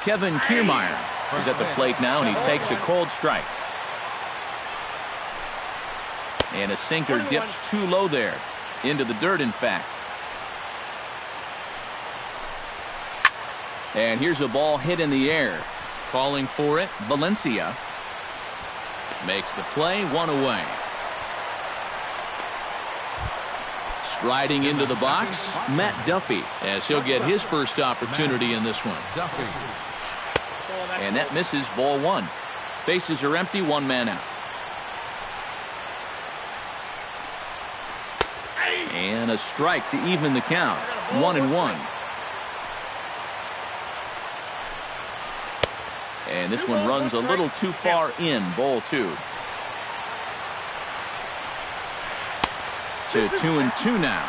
Kevin Kiermaier is at the plate now, and he takes a cold strike. And a sinker dips too low there. Into the dirt, in fact. And here's a ball hit in the air. Calling for it, Valencia. Makes the play, 1 away. Striding into the box, Matt Duffy, as he'll get his first opportunity in this one. And that misses, ball 1. Bases are empty, 1 man out. And a strike to even the count, 1-1. And this one runs a little too far in, ball 2. To 2-2 now.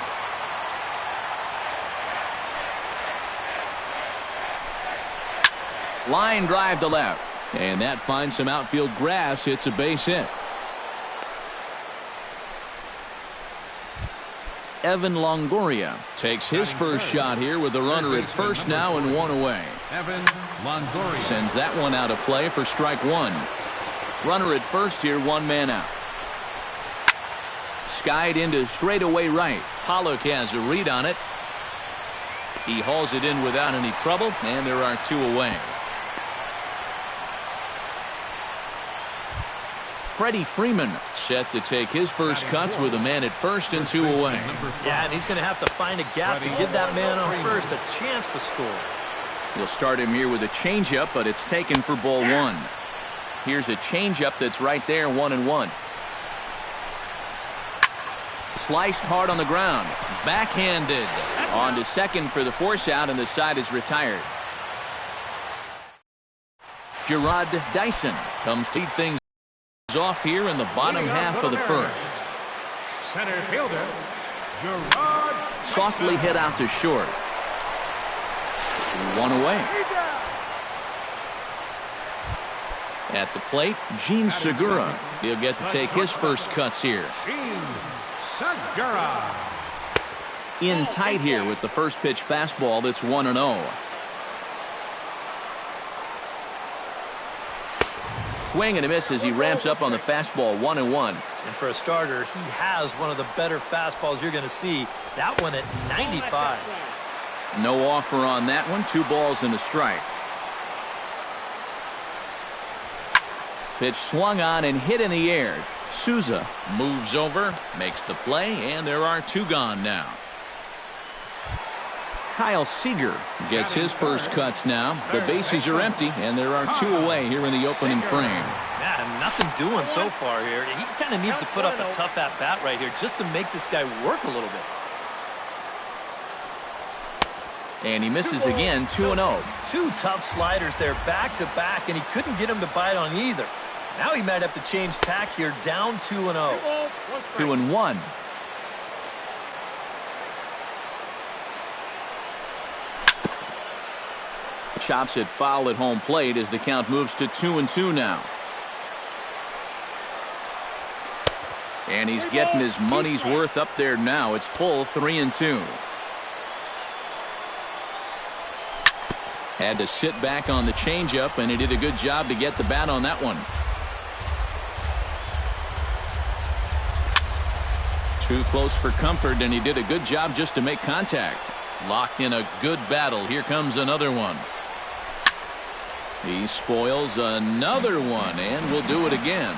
Line drive to left. And that finds some outfield grass. It's a base hit. Evan Longoria takes his first shot here with a runner at first now and 1 away. Evan Longoria sends that one out of play for strike 1. Runner at first here, 1 man out. Skied into straightaway right. Pollock has a read on it. He hauls it in without any trouble, and there are 2 away. Freddie Freeman set to take his first cuts with a man at first and 2 away. Yeah, and he's going to have to find a gap to give that man on first a chance to score. He'll start him here with a changeup, but it's taken for ball 1. Here's a changeup that's right there, 1-1. Sliced hard on the ground. Backhanded. On to second for the force out, and the side is retired. Gerard Dyson comes to lead things off here in the bottom half of the first. Center fielder Gerard softly hit out to short. 1 away. At the plate, Gene Segura. He'll get to take his first cuts here. Gene Segura. In tight here with the first pitch fastball that's 1-0. Swing and a miss as he ramps up on the fastball, 1-1. And for a starter, he has one of the better fastballs you're going to see. That one at 95. No offer on that one. 2 balls and a strike. Pitch swung on and hit in the air. Souza moves over, makes the play, and there are 2 gone now. Kyle Seager gets his first cuts now. The bases are empty, and there are 2 away here in the opening frame. Yeah, nothing doing so far here. He kind of needs to put up a tough at-bat right here just to make this guy work a little bit. And he misses again, 2-0. 2 tough sliders there back-to-back, and he couldn't get him to bite on either. Now he might have to change tack here, down 2-0. 2-1. Chops it foul at home plate as the count moves to 2-2 now. And he's getting his money's worth up there now. It's full, 3-2. Had to sit back on the changeup, and he did a good job to get the bat on that one. Too close for comfort, and he did a good job just to make contact. Locked in a good battle. Here comes another one. He spoils another one, and will do it again.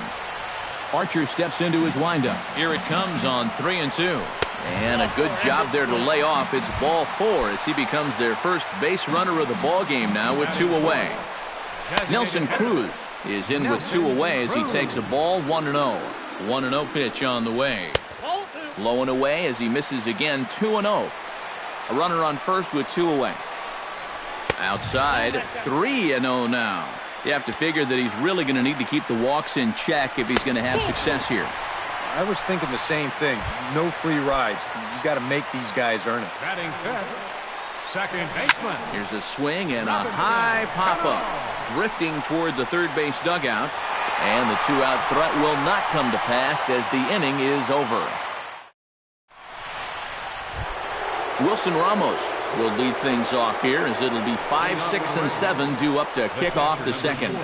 Archer steps into his windup. Here it comes on 3-2. And a good job there to lay off. It's ball 4 as he becomes their first base runner of the ball game now with 2 away. Nelson Cruz is in with 2 away as he takes a ball, 1-0. 1-0 pitch on the way. Low and away as he misses again, 2-0. A runner on first with 2 away. Outside, 3-0 now. You have to figure that he's really going to need to keep the walks in check if he's going to have success here. I was thinking the same thing. No free rides. You got to make these guys earn it. Batting fifth, second baseman. Here's a swing and a high pop-up. Drifting toward the third base dugout. And the 2-out threat will not come to pass as the inning is over. Wilson Ramos will lead things off here as it'll be 5, 6, and 7 due up to kick off the second.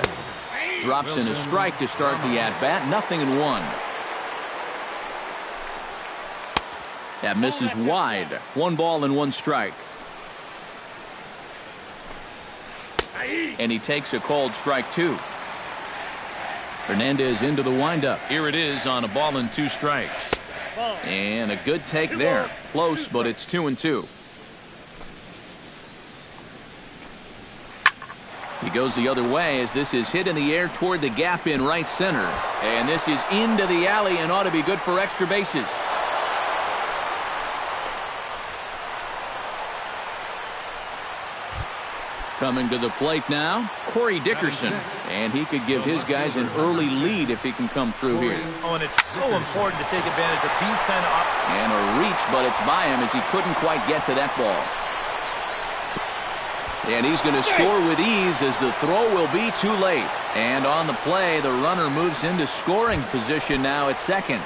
Drops in a strike to start the at-bat. 0-1. That misses wide. 1 ball and 1 strike. And he takes a called strike 2. Hernandez into the windup. Here it is on a ball and 2 strikes. And a good take there. Close, but it's 2-2. He goes the other way as this is hit in the air toward the gap in right center. And this is into the alley and ought to be good for extra bases. Coming to the plate now, Corey Dickerson. And he could give his guys an early lead if he can come through here. Oh, and it's so important to take advantage of these kind of... And a reach, but it's by him as he couldn't quite get to that ball. And he's going to score with ease as the throw will be too late. And on the play, the runner moves into scoring position now at second.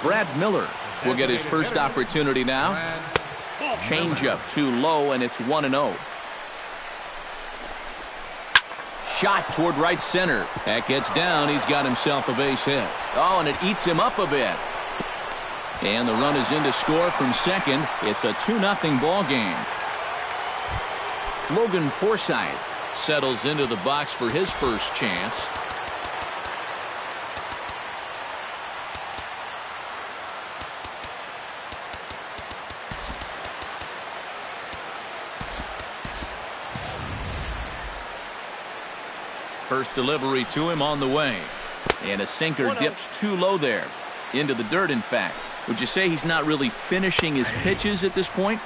Brad Miller will get his first opportunity now. Changeup too low, and it's 1-0. Shot toward right center. That gets down. He's got himself a base hit. Oh, and it eats him up a bit. And the run is in to score from second. It's a 2-0 ball game. Logan Forsythe settles into the box for his first chance. First delivery to him on the way. And a sinker dips too low there. Into the dirt, in fact. Would you say he's not really finishing his pitches at this point?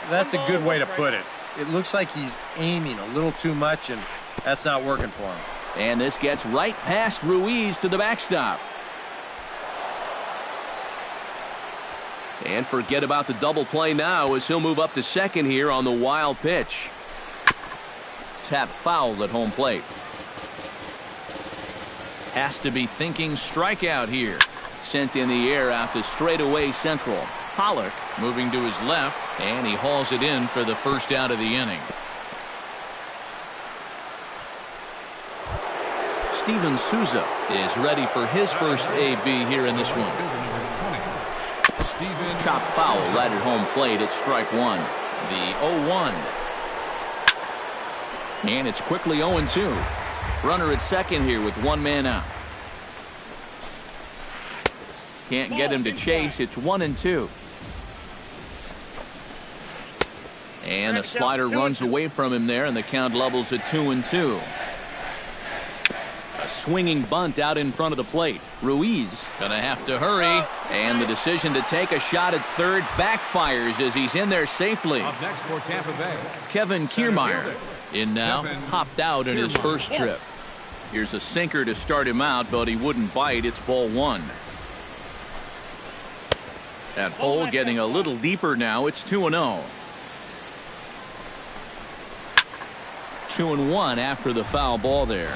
That's a good way to put it. It looks like he's aiming a little too much, and that's not working for him. And this gets right past Ruiz to the backstop. And forget about the double play now as he'll move up to second here on the wild pitch. Tap foul at home plate. Has to be thinking strikeout here. Sent in the air out to straightaway central. Pollock moving to his left, and he hauls it in for the first out of the inning. Steven Souza is ready for his first AB here in this one. Chop foul right at home plate at strike 1. The 0-1. And it's quickly 0-2. Runner at second here with 1 man out. Can't get him to chase. It's 1-2. And a slider runs away from him there, and the count levels at 2-2. A swinging bunt out in front of the plate. Ruiz gonna have to hurry, and the decision to take a shot at third backfires as he's in there safely. Up next for Tampa Bay, Kevin Kiermaier in now, hopped out in his first trip. Here's a sinker to start him out, but he wouldn't bite. It's ball 1. That hole getting a little deeper now. It's 2-0. 2-1 after the foul ball there.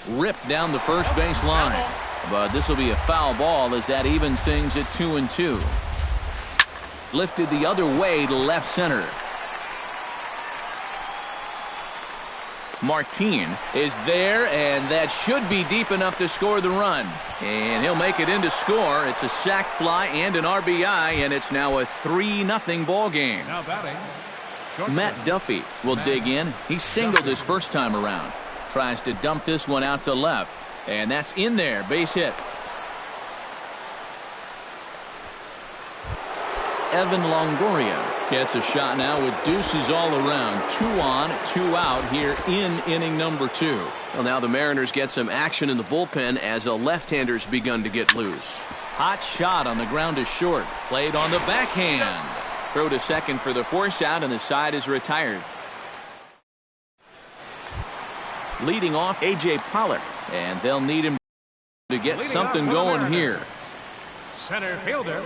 Ripped down the first base line. But this will be a foul ball as that evens things at 2-2. Lifted the other way to left center. Martin is there, and that should be deep enough to score the run. And he'll make it in to score. It's a sac fly and an RBI, and it's now a 3-0 ball game. now batting. Matt Duffy will dig in. He singled his first time around. Tries to dump this one out to left, and that's in there. Base hit. Evan Longoria gets a shot now with deuces all around. 2 on, 2 out here in inning number 2. Well, now the Mariners get some action in the bullpen as a left-hander's begun to get loose. Hot shot on the ground is short. Played on the backhand. Throw to second for the force out, and the side is retired. Leading off A.J. Pollock, and they'll need him to get something going here. Center fielder.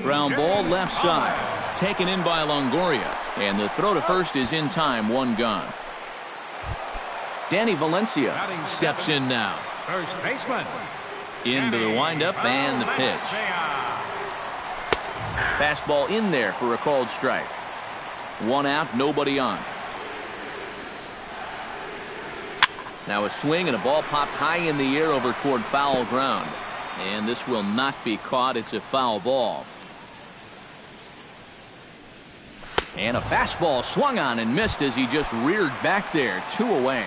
Ground ball left side. Taken in by Longoria. And the throw to first is in time. 1 gone. Danny Valencia steps in now. First baseman. Into the windup and the pitch. Fastball in there for a called strike. 1 out, nobody on. Now a swing and a ball popped high in the air over toward foul ground. And this will not be caught. It's a foul ball. And a fastball swung on and missed as he just reared back there. 2 away.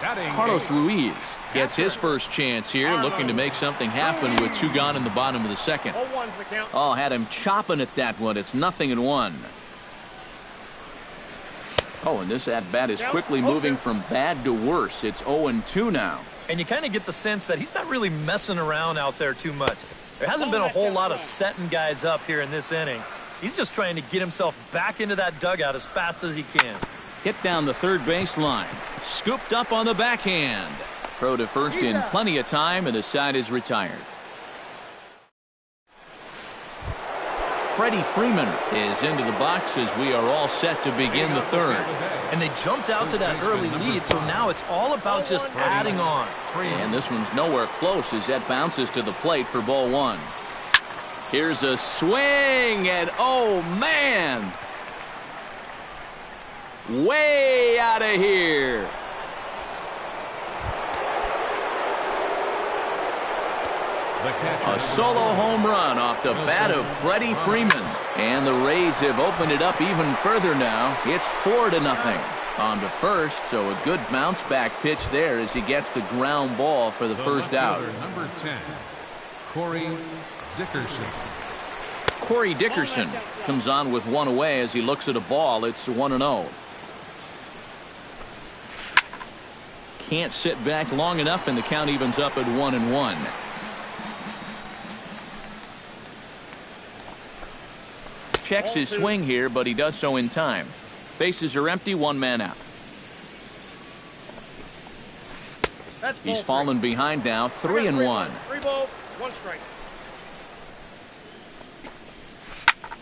Carlos Ruiz gets his first chance here, looking to make something happen with 2 gone in the bottom of the second. Oh, had him chopping at that one. It's 0-1. Oh, and this at-bat is quickly moving from bad to worse. It's 0-2 now. And you kind of get the sense that he's not really messing around out there too much. There hasn't been a whole lot of setting guys up here in this inning. He's just trying to get himself back into that dugout as fast as he can. Hit down the third base line. Scooped up on the backhand. Throw to first in plenty of time, and the side is retired. Freddie Freeman is into the box as we are all set to begin the third. And they jumped out to that early lead, so now it's all about just adding on. And this one's nowhere close as that bounces to the plate for ball 1. Here's a swing, and oh man! Way out of here. A solo home run off the bat of Freddie Freeman. And the Rays have opened it up even further now. It's 4-0. On to first, so a good bounce back pitch there as he gets the ground ball for the first out. Number 10, Corey Dickerson. Corey Dickerson comes on with 1 away as he looks at a ball. It's 1-0. Can't sit back long enough, and the count evens up at 1-1. Checks his swing here, but he does so in time. Bases are empty, 1 man out. He's fallen behind now, 3-1. 3 balls, 1 strike.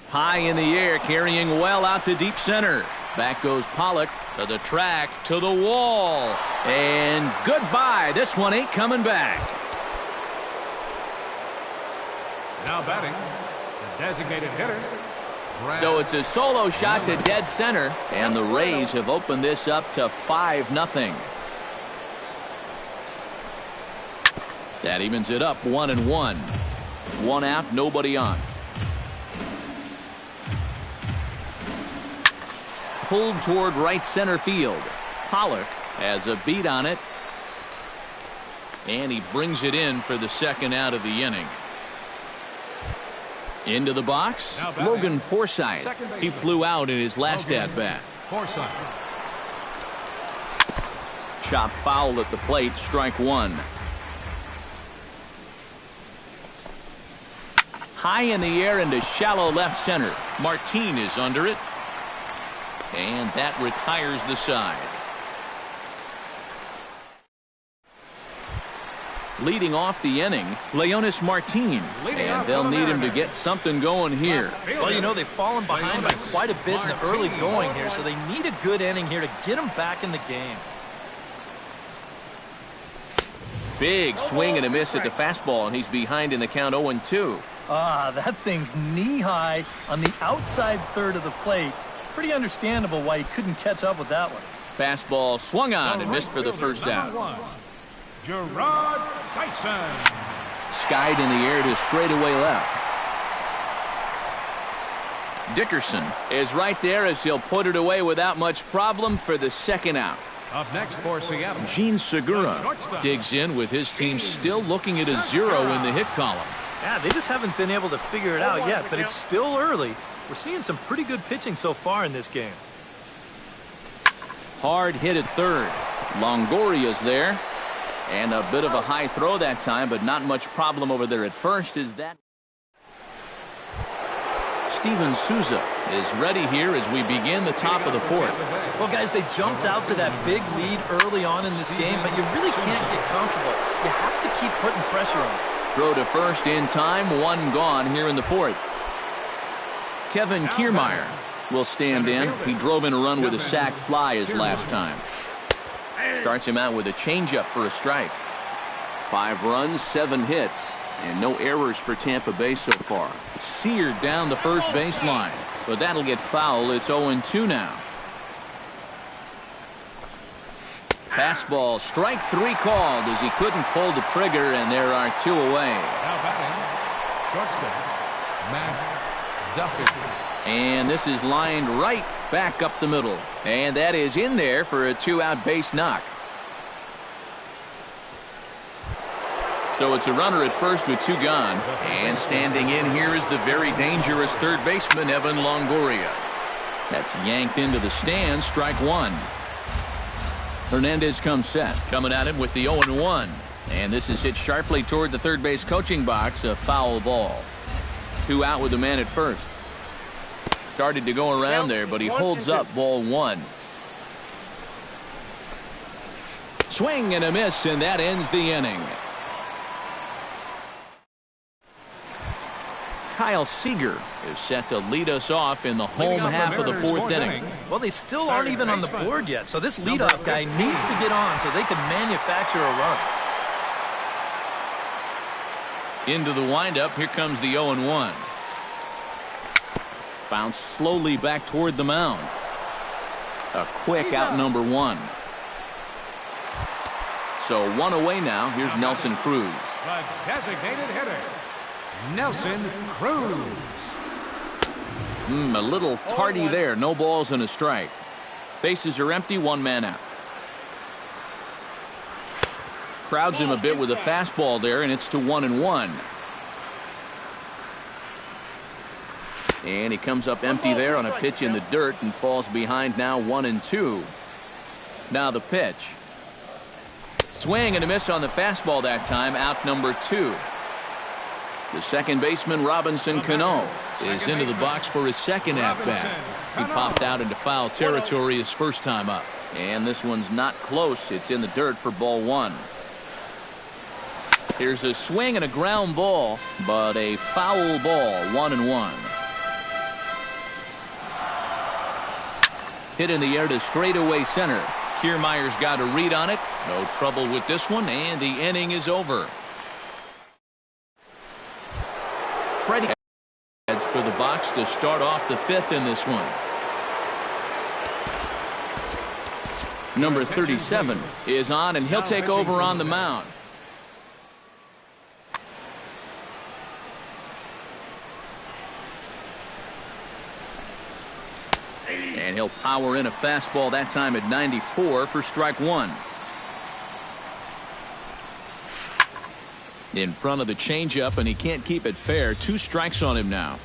High in the air, carrying well out to deep center. Back goes Pollock to the track, to the wall. And goodbye. This one ain't coming back. Now batting, the designated hitter. So it's a solo shot to dead center, and the Rays have opened this up to 5-0. That evens it up 1-1. 1 out, nobody on. Pulled toward right center field. Pollock has a beat on it, and he brings it in for the second out of the inning. Into the box, Logan Forsythe. He flew out in his last at-bat. Chop foul at the plate, strike 1. High in the air into shallow left center. Martin is under it. And that retires the side. Leading off the inning, Leonis Martin. And they'll need him to get something going here. Well, you know, they've fallen behind by quite a bit in the early going here, so they need a good inning here to get them back in the game. Big swing and a miss at the fastball, and he's behind in the count 0-2. That thing's knee-high on the outside third of the plate. Pretty understandable why he couldn't catch up with that one. Fastball swung on and missed for the first out. Gerard Dyson. Skied in the air to straightaway left. Dickerson is right there as he'll put it away without much problem for the second out. Up next for Seattle, Gene Segura digs in with his team still looking at a 0 in the hit column. Yeah, they just haven't been able to figure it out yet, but it's still early. We're seeing some pretty good pitching so far in this game. Hard hit at third. Longoria's there. And a bit of a high throw that time, but not much problem over there at first. Is that Steven Souza is ready here as we begin the top of the fourth. Well, guys, they jumped out to that big lead early on in this game, but you really can't get comfortable. You have to keep putting pressure on. Throw to first in time, 1 gone here in the fourth. Kevin Kiermaier will stand in. He drove in a run with a sac fly his last time. Starts him out with a changeup for a strike. 5 runs, 7 hits, and no errors for Tampa Bay so far. Seared down the first baseline, but that'll get foul. It's 0-2 now. Fastball, strike 3 called as he couldn't pull the trigger, and there are 2 away. Now batting, shortstop, Matt Duffy. And this is lined right back up the middle. And that is in there for a 2-out base knock. So it's a runner at first with 2 gone. And standing in here is the very dangerous third baseman, Evan Longoria. That's yanked into the stands, strike 1. Hernandez comes set, coming at him with the 0-1. And this is hit sharply toward the third base coaching box, a foul ball. 2 out with the man at first. Started to go around there, but he holds up, ball 1. Swing and a miss, and that ends the inning. Kyle Seager is set to lead us off in the home half of the 4th inning. Well, they still aren't even on the board yet, so this leadoff guy needs to get on so they can manufacture a run. Into the windup, here comes the 0-1. Bounce slowly back toward the mound. A quick out number 1. So 1 away now. Here's Nelson Cruz. The designated hitter, Nelson Cruz. A little tardy there. No balls and a strike. Bases are empty. 1 man out. Crowds him a bit with a fastball there, and it's to 1-1. And he comes up empty there on a pitch in the dirt and falls behind now 1-2. Now the pitch. Swing and a miss on the fastball that time, out number 2. The second baseman, Robinson Cano, is into the box for his second at-bat. He popped out into foul territory his first time up. And this one's not close. It's in the dirt for ball 1. Here's a swing and a ground ball, but a foul ball, 1-1. Hit in the air to straightaway center. Kiermaier's got a read on it. No trouble with this one, and the inning is over. Freddie heads for the box to start off the 5th in this one. Number 37 is on, and he'll take over on the mound. And he'll power in a fastball that time at 94 for strike 1. In front of the changeup, and he can't keep it fair. 2 strikes on him now.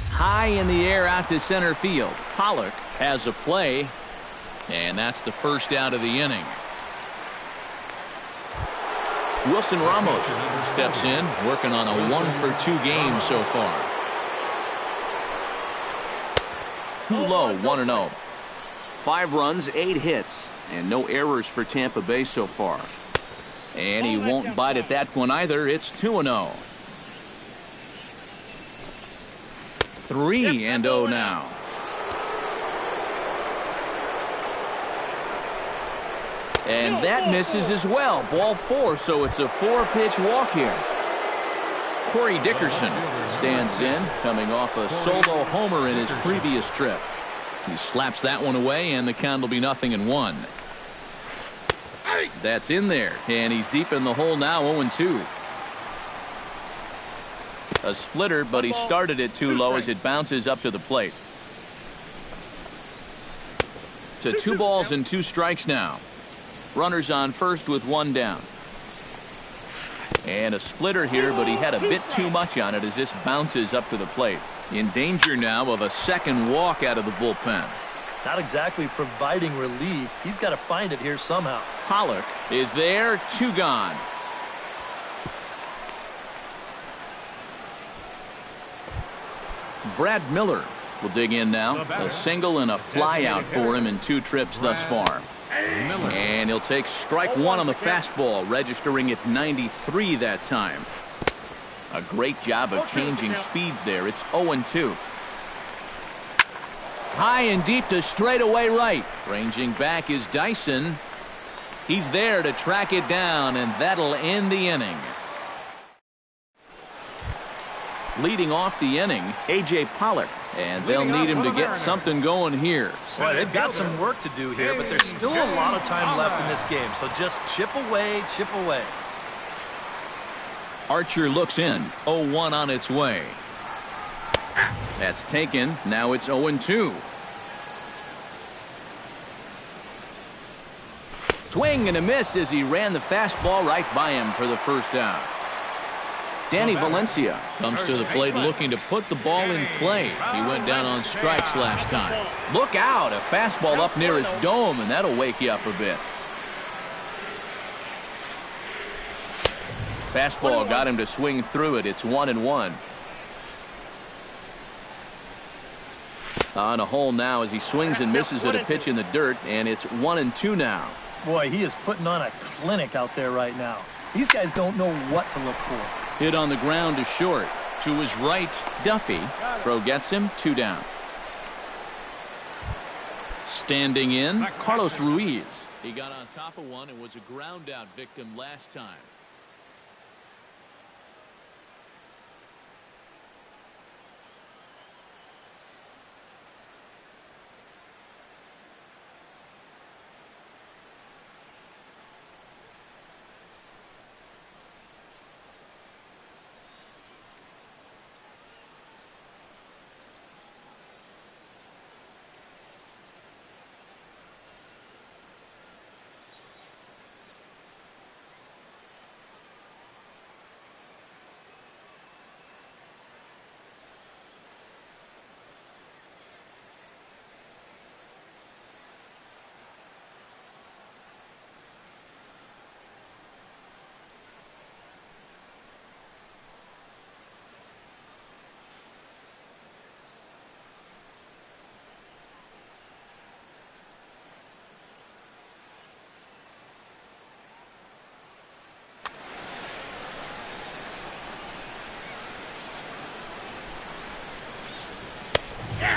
High in the air out to center field. Pollock has a play, and that's the first out of the inning. Wilson Ramos steps in, working on a 1-for-2 game so far. Too low, 1-0. 5 runs, 8 hits, and no errors for Tampa Bay so far. And he won't bite at that one either. It's 2-0. 3-0 now. And that misses as well. Ball 4, so it's a 4-pitch walk here. Corey Dickerson stands in, coming off a solo homer in his previous trip. He slaps that one away, and the count will be 0-1. That's in there, and he's deep in the hole now, 0-2. A splitter, but he started it too low as it bounces up to the plate. To 2 balls and 2 strikes now. Runners on first with 1 down. And a splitter here, but he had a bit too much on it as this bounces up to the plate. In danger now of a second walk out of the bullpen. Not exactly providing relief. He's got to find it here somehow. Pollock is there, 2 gone. Brad Miller will dig in now. A single and a fly out for him in 2 trips thus far. And he'll take strike 1 on the fastball, registering at 93 that time. A great job of changing speeds there. It's 0-2. High and deep to straightaway right. Ranging back is Dyson. He's there to track it down, and that'll end the inning. Leading off the inning, A.J. Pollock. And they'll need him to get something going here. Boy, they've got some work to do here, but there's still a lot of time left in this game. So just chip away, chip away. Archer looks in. 0-1 on its way. That's taken. Now it's 0-2. Swing and a miss as he ran the fastball right by him for the first out. Danny Valencia comes to the plate looking to put the ball in play. He went down on strikes last time. Look out, a fastball up near his dome, and that'll wake you up a bit. Fastball got him to swing through it. It's 1-1. On a hole now as he swings and misses at a pitch in the dirt, and it's 1-2 now. Boy, he is putting on a clinic out there right now. These guys don't know what to look for. Hit on the ground to short. To his right, Duffy. Throw gets him, 2 down. Standing in, Carlos Ruiz. He got on top of one and was a ground out victim last time.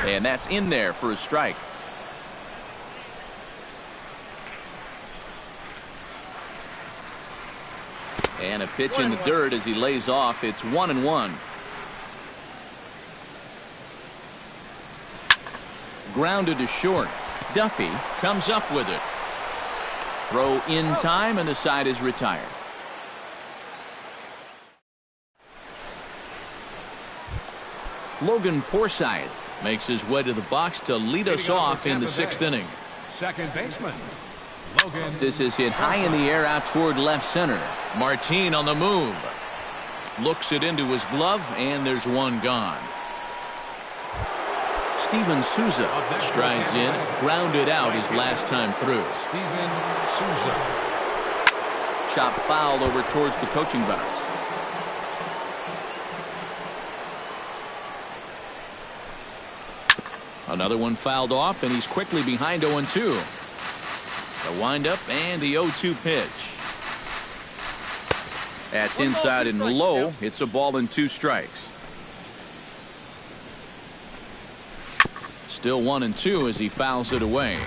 And that's in there for a strike. And a pitch in the dirt as he lays off. It's 1-1. Grounded to short. Duffy comes up with it. Throw in time, and the side is retired. Logan Forsythe makes his way to the box to lead us off in the 6th inning. Second baseman, Logan. This is hit high in the air out toward left center. Martin on the move. Looks it into his glove, and there's one gone. Steven Souza strides in, grounded out his last time through. Steven Souza. Chop foul over towards the coaching box. Another one fouled off, and he's quickly behind 0-2. The windup and the 0-2 pitch. That's inside and low. It's a ball and 2 strikes. Still 1-2 as he fouls it away.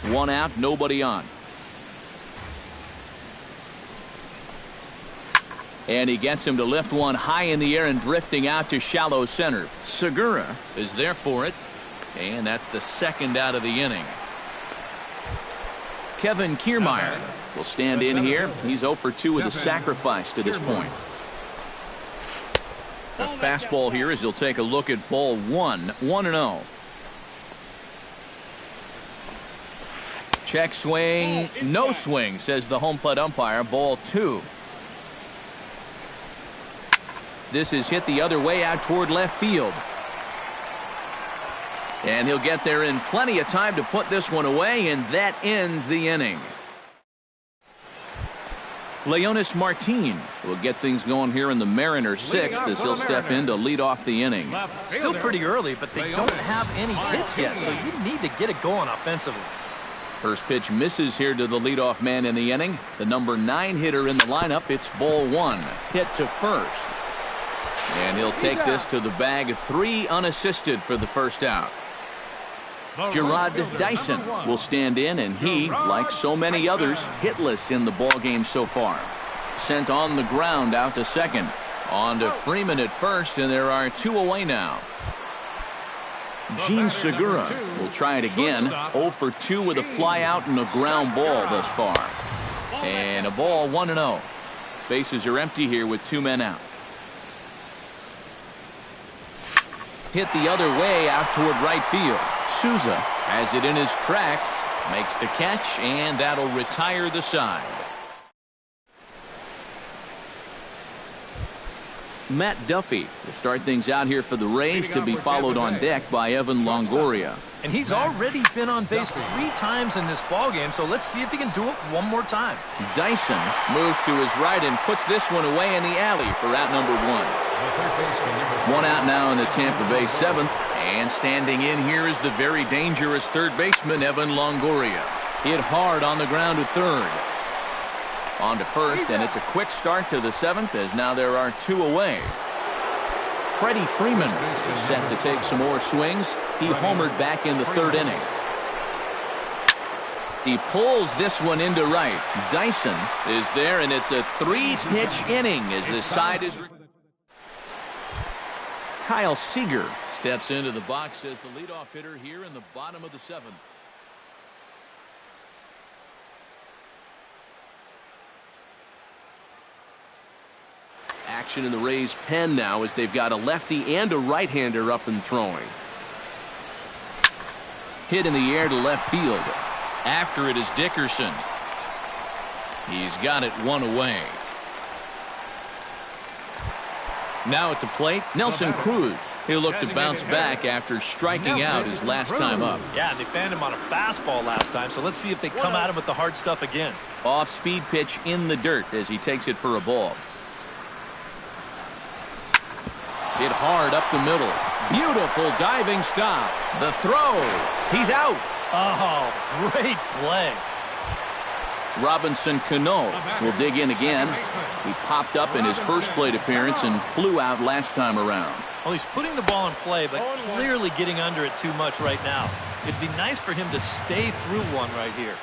1 out, nobody on. And he gets him to lift one high in the air and drifting out to shallow center. Segura is there for it. And that's the 2nd out of the inning. Kevin Kiermaier will stand in here. He's 0 for 2 with a sacrifice to this point. The fastball here as he'll take a look at ball 1. 1-0. Check swing. No swing, says the home plate umpire. Ball 2. This is hit the other way out toward left field. And he'll get there in plenty of time to put this one away, and that ends the inning. Leonis Martin will get things going here in the Mariners 6th as he'll step in to lead off the inning. Still pretty early, but they don't have any hits yet, so you need to get it going offensively. First pitch misses here to the leadoff man in the inning. The number 9 hitter in the lineup. It's ball 1. Hit to first. And he'll take this to the bag. 3 unassisted for the first out. Gerard Dyson will stand in, and he, like so many others, hitless in the ball game so far. Sent on the ground out to second. On to Freeman at first, and there are 2 away now. Gene Segura will try it again. 0 for 2 with a fly out and a ground ball thus far. And a ball 1-0. Bases are empty here with 2 men out. Hit the other way out toward right field. Souza has it in his tracks, makes the catch, and that'll retire the side. Matt Duffy will start things out here for the Rays, to be followed on deck by Evan Longoria. And he's already been on base 3 times in this ballgame, so let's see if he can do it one more time. Dyson moves to his right and puts this one away in the alley for out number 1. 1 out now in the Tampa Bay 7th, and standing in here is the very dangerous third baseman Evan Longoria. Hit hard on the ground to third. On to first, and it's a quick start to the 7th, as now there are 2 away. Freddie Freeman is set to take some more swings. He homered back in the 3rd inning. He pulls this one into right. Dyson is there, and it's a 3-pitch inning as the side is... Kyle Seager steps into the box as the leadoff hitter here in the bottom of the 7th. Action in the Rays' pen now, as they've got a lefty and a right-hander up and throwing. Hit in the air to left field. After it is Dickerson. He's got it 1 away. Now at the plate, Nelson Cruz. He'll look to bounce back after striking out his last time up. Yeah, they fanned him on a fastball last time, so let's see if they come at him with the hard stuff again. Off-speed pitch in the dirt as he takes it for a ball. Hit hard up the middle. Beautiful diving stop. The throw. He's out. Oh, great play. Robinson Cano will dig in again. He popped up in his first plate appearance and flew out last time around. Well, he's putting the ball in play, but clearly getting under it too much right now. It'd be nice for him to stay through one right here.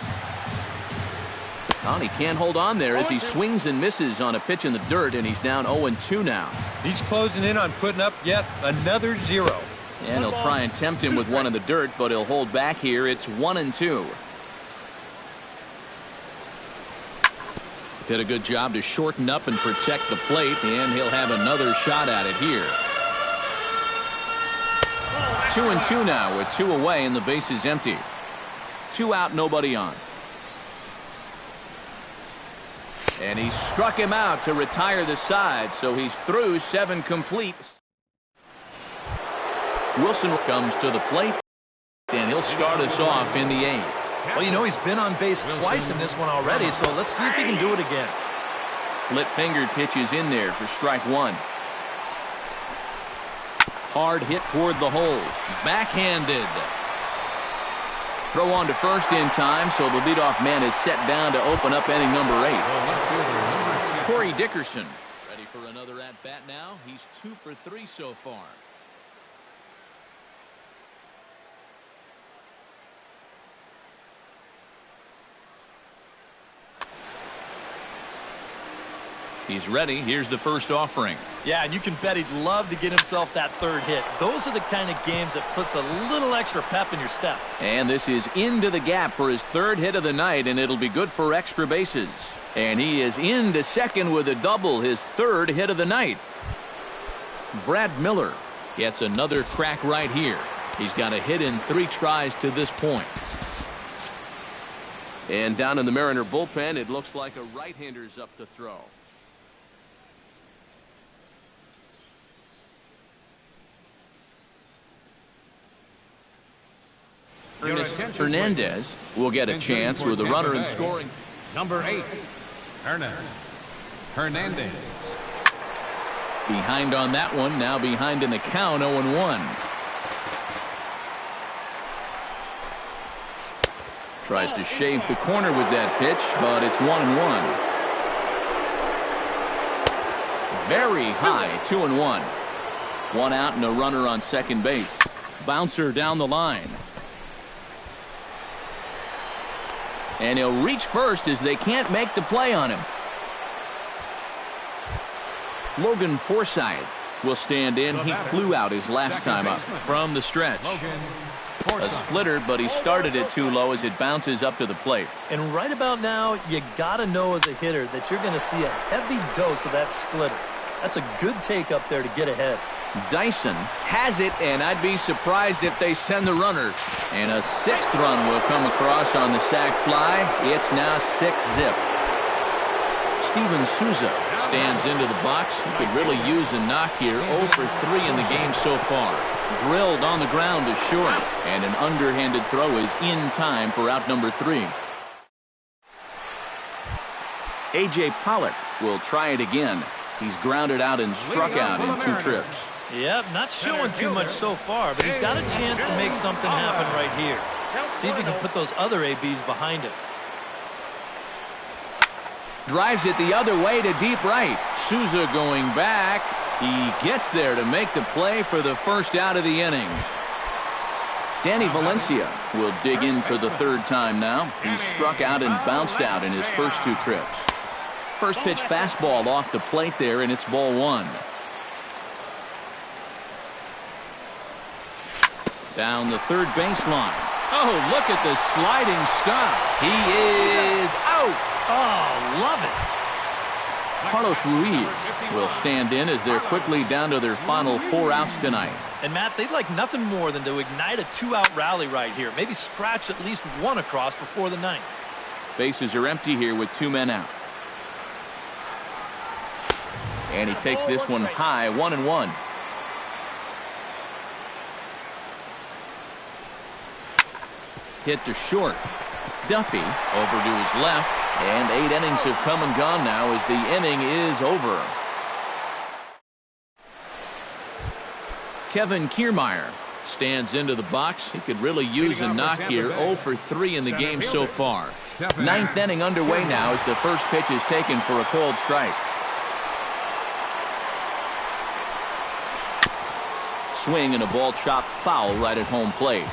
Well, he can't hold on there as he swings and misses on a pitch in the dirt, and he's down 0-2 now. He's closing in on putting up yet another 0. And he'll try and tempt him with one in the dirt, but he'll hold back here. It's 1-2. Did a good job to shorten up and protect the plate, and he'll have another shot at it here. 2-2 now with 2 away and the base is empty. 2 out, nobody on. And he struck him out to retire the side, so he's through 7 complete. Wilson comes to the plate, and he'll start us off in the 8th. Well, you know, he's been on base twice in this one already, so let's see if he can do it again. Split-fingered pitches in there for strike 1. Hard hit toward the hole. Backhanded. Throw on to first in time, so the leadoff man is set down to open up inning number 8. Corey Dickerson ready for another at-bat now. He's 2 for 3 so far. He's ready. Here's the first offering. Yeah, and you can bet he'd love to get himself that 3rd hit. Those are the kind of games that puts a little extra pep in your step. And this is into the gap for his 3rd hit of the night, and it'll be good for extra bases. And he is into second with a double, his 3rd hit of the night. Brad Miller gets another crack right here. He's got a hit in 3 tries to this point. And down in the Mariner bullpen, it looks like a right-hander's up to throw. Hernandez will get a chance with a runner in scoring. Number 8, Hernandez. Behind on that one, now behind in the count, 0-1. Tries to shave the corner with that pitch, but it's 1-1. Very high, 2-1. 1 out and a runner on second base. Bouncer down the line. And he'll reach first as they can't make the play on him. Logan Forsythe will stand in. He flew out his last time up from the stretch. A splitter, but he started it too low as it bounces up to the plate. And right about now, you got to know as a hitter that you're going to see a heavy dose of that splitter. That's a good take up there to get ahead. Dyson has it, and I'd be surprised if they send the runners. And a sixth run will come across on the sac fly. It's now 6-zip. Steven Souza stands into the box. He could really use a knock here. 0 for 3 in the game so far. Drilled on the ground to short, and an underhanded throw is in time for out number 3. A.J. Pollock will try it again. He's grounded out and struck out in 2 trips. Yep, not showing too much so far, but he's got a chance to make something happen right here. See if he can put those other ABs behind him. Drives it the other way to deep right. Souza going back. He gets there to make the play for the first out of the inning. Danny Valencia will dig in for the 3rd time now. He struck out and bounced out in his first 2 trips. First pitch fastball off the plate there, and it's ball 1. Down the third baseline. Oh, look at the sliding stop. He is out. Oh, love it. Carlos Ruiz will stand in as they're quickly down to their final 4 outs tonight. And, Matt, they'd like nothing more than to ignite a 2-out rally right here. Maybe scratch at least 1 across before the 9th. Bases are empty here with 2 men out. And he takes this one high, 1-1. Hit to short. Duffy over to his left, and 8 innings have come and gone now as the inning is over. Kevin Kiermaier stands into the box. He could really use a knock here. 0 for 3 in the game so far. 9th inning underway now as the first pitch is taken for a called strike. Swing and a ball chopped foul right at home plate.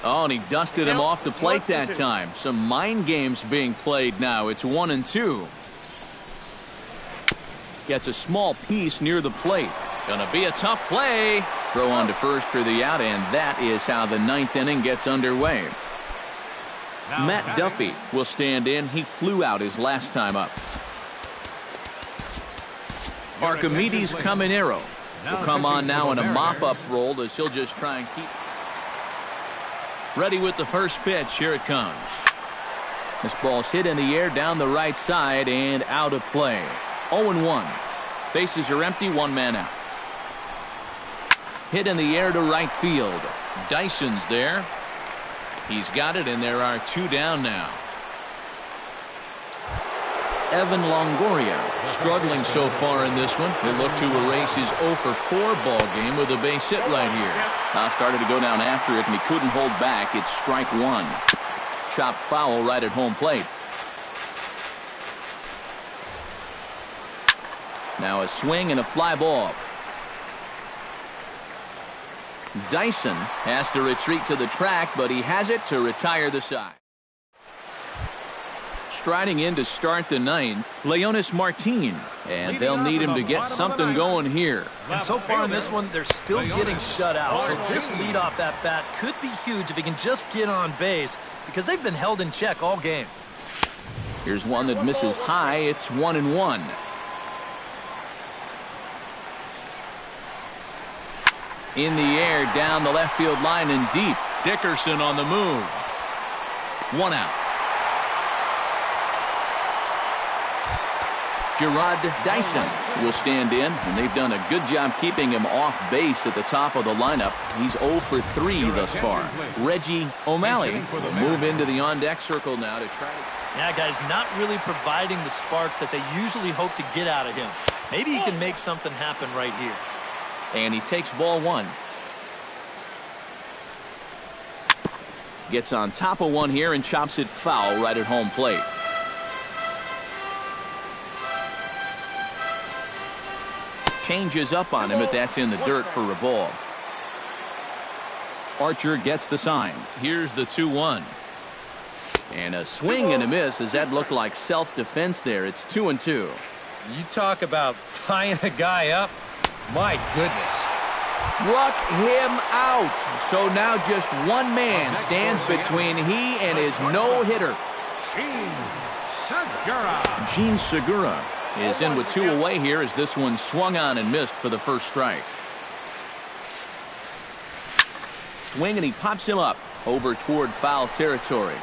Oh, and he dusted him off the plate that time. Some mind games being played now. It's 1-2. Gets a small piece near the plate. Gonna be a tough play. Throw on to first for the out, and that is how the 9th inning gets underway. Matt Duffy will stand in. He flew out his last time up. Archimedes Caminero will come on now in a mop-up role as he'll just try and keep. Ready with the first pitch. Here it comes. This ball's hit in the air down the right side and out of play. 0-1. Bases are empty. 1 man out. Hit in the air to right field. Dyson's there. He's got it, and there are 2 down now. Evan Longoria struggling so far in this one. He'll look to erase his 0 for 4 ball game with a base hit right here. Now started to go down after it, and he couldn't hold back. It's strike 1. Chopped foul right at home plate. Now a swing and a fly ball. Dyson has to retreat to the track, but he has it to retire the side. Striding in to start the 9th, Leonis Martin, and they'll need him to get something going here. And so far in this one, they're still getting shut out. So this leadoff at bat could be huge if he can just get on base, because they've been held in check all game. Here's one that misses high. It's 1-1. In the air, down the left field line and deep. Dickerson on the move. 1 out. Gerard Dyson will stand in, and they've done a good job keeping him off base at the top of the lineup. He's 0 for 3 thus far. Reggie O'Malley will move into the on-deck circle now to try to... Yeah, guys, not really providing the spark that they usually hope to get out of him. Maybe he can make something happen right here. And he takes ball 1. Gets on top of one here and chops it foul right at home plate. Changes up on him, but that's in the dirt for a ball. Archer gets the sign. Here's the 2-1. And a swing and a miss as that looked like self-defense there. It's 2-2. You talk about tying a guy up. My goodness. Struck him out. So now just one man stands between he and his no-hitter. Gene Segura is in with 2 away here as this one swung on and missed for the first strike. Swing and he pops him up over toward foul territory.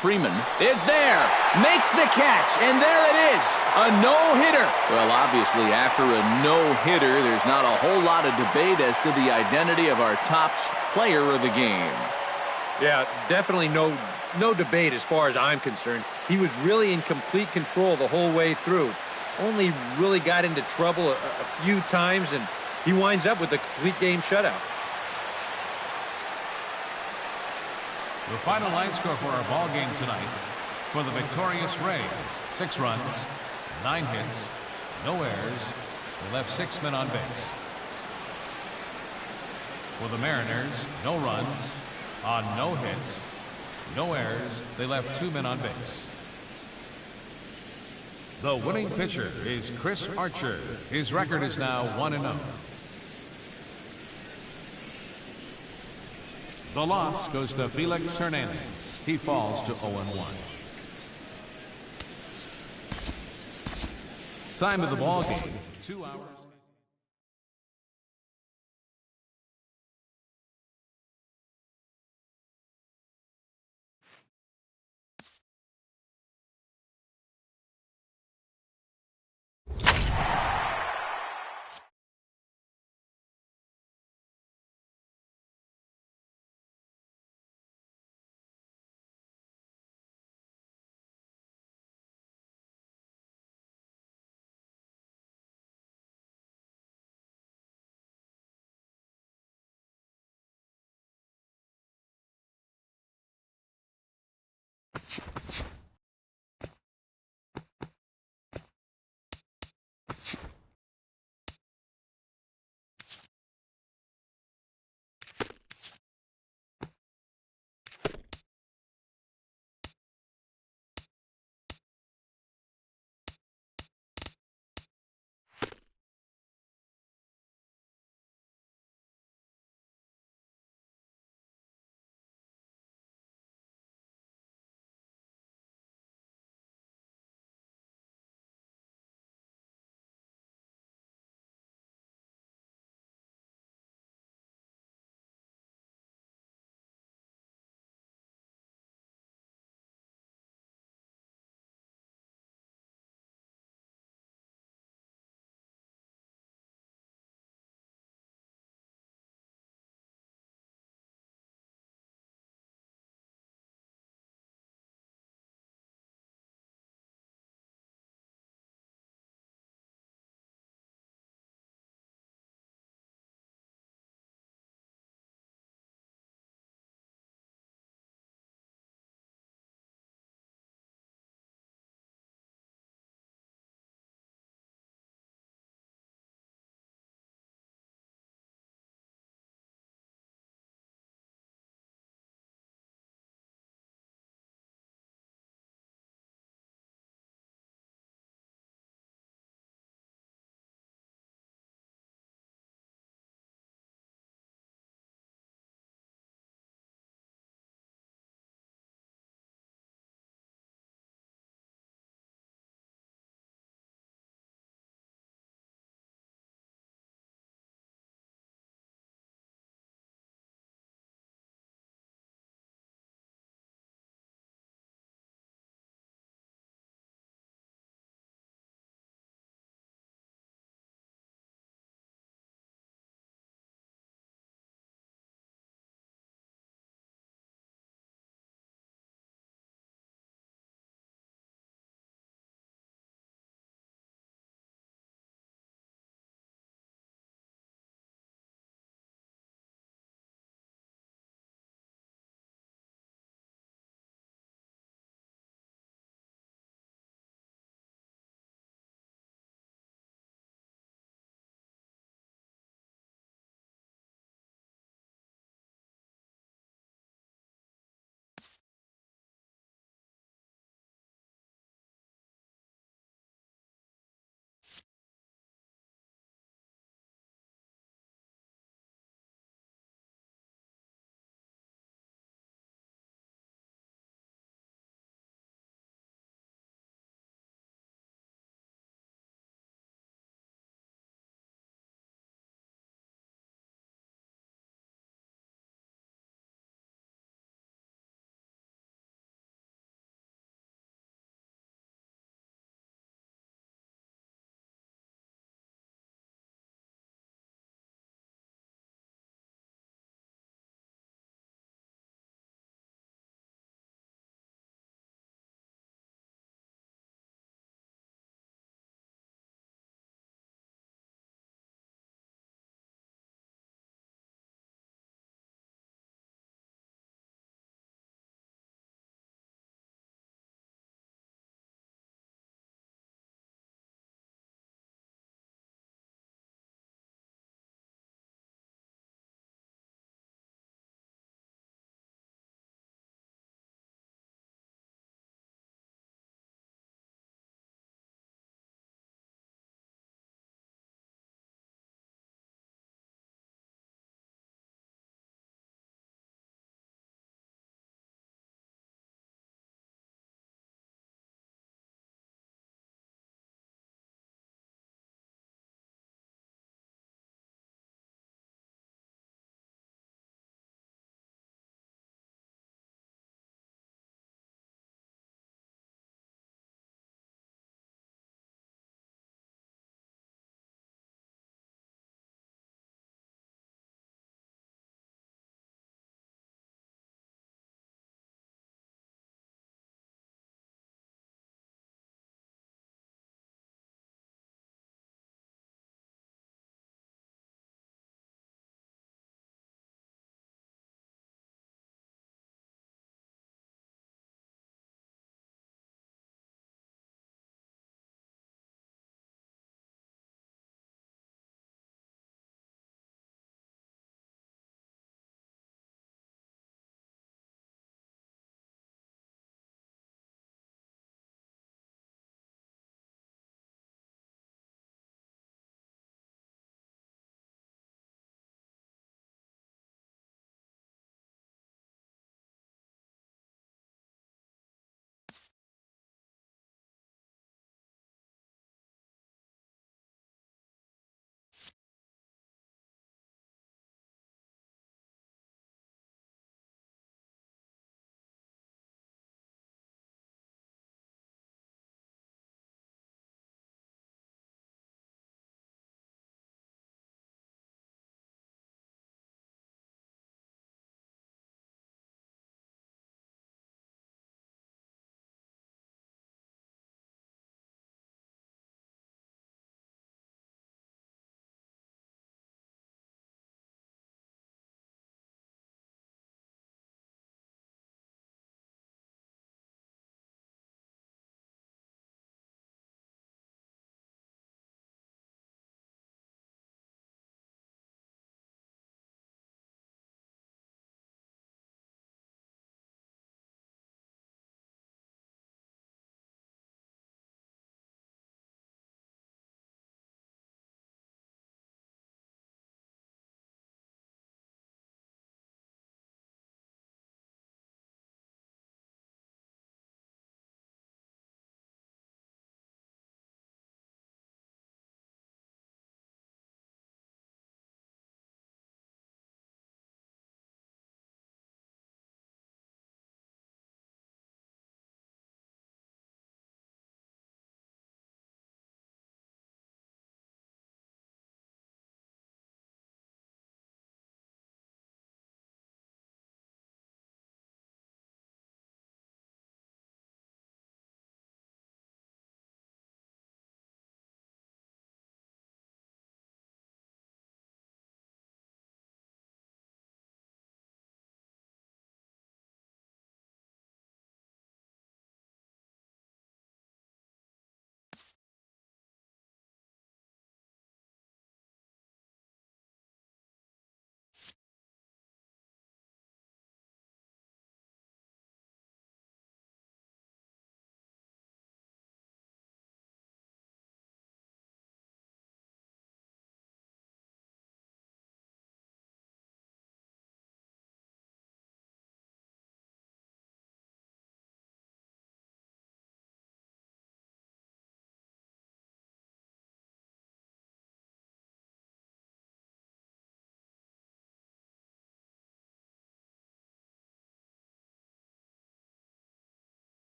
Freeman is there, makes the catch, and there it is, a no-hitter. Well, obviously, after a no-hitter, there's not a whole lot of debate as to the identity of our top player of the game. Yeah, definitely no debate as far as I'm concerned. He was really in complete control the whole way through. Only really got into trouble a few times, and he winds up with a complete game shutout. The final line score for our ball game tonight. For the victorious Rays, 6 runs, 9 hits, no errors. They left 6 men on base. For the Mariners, no runs, on no hits, no errors. They left 2 men on base. The winning pitcher is Chris Archer. His record is now 1-0. The loss goes to Felix Hernandez. He falls to 0-1. Time of the ball game, 2 hours.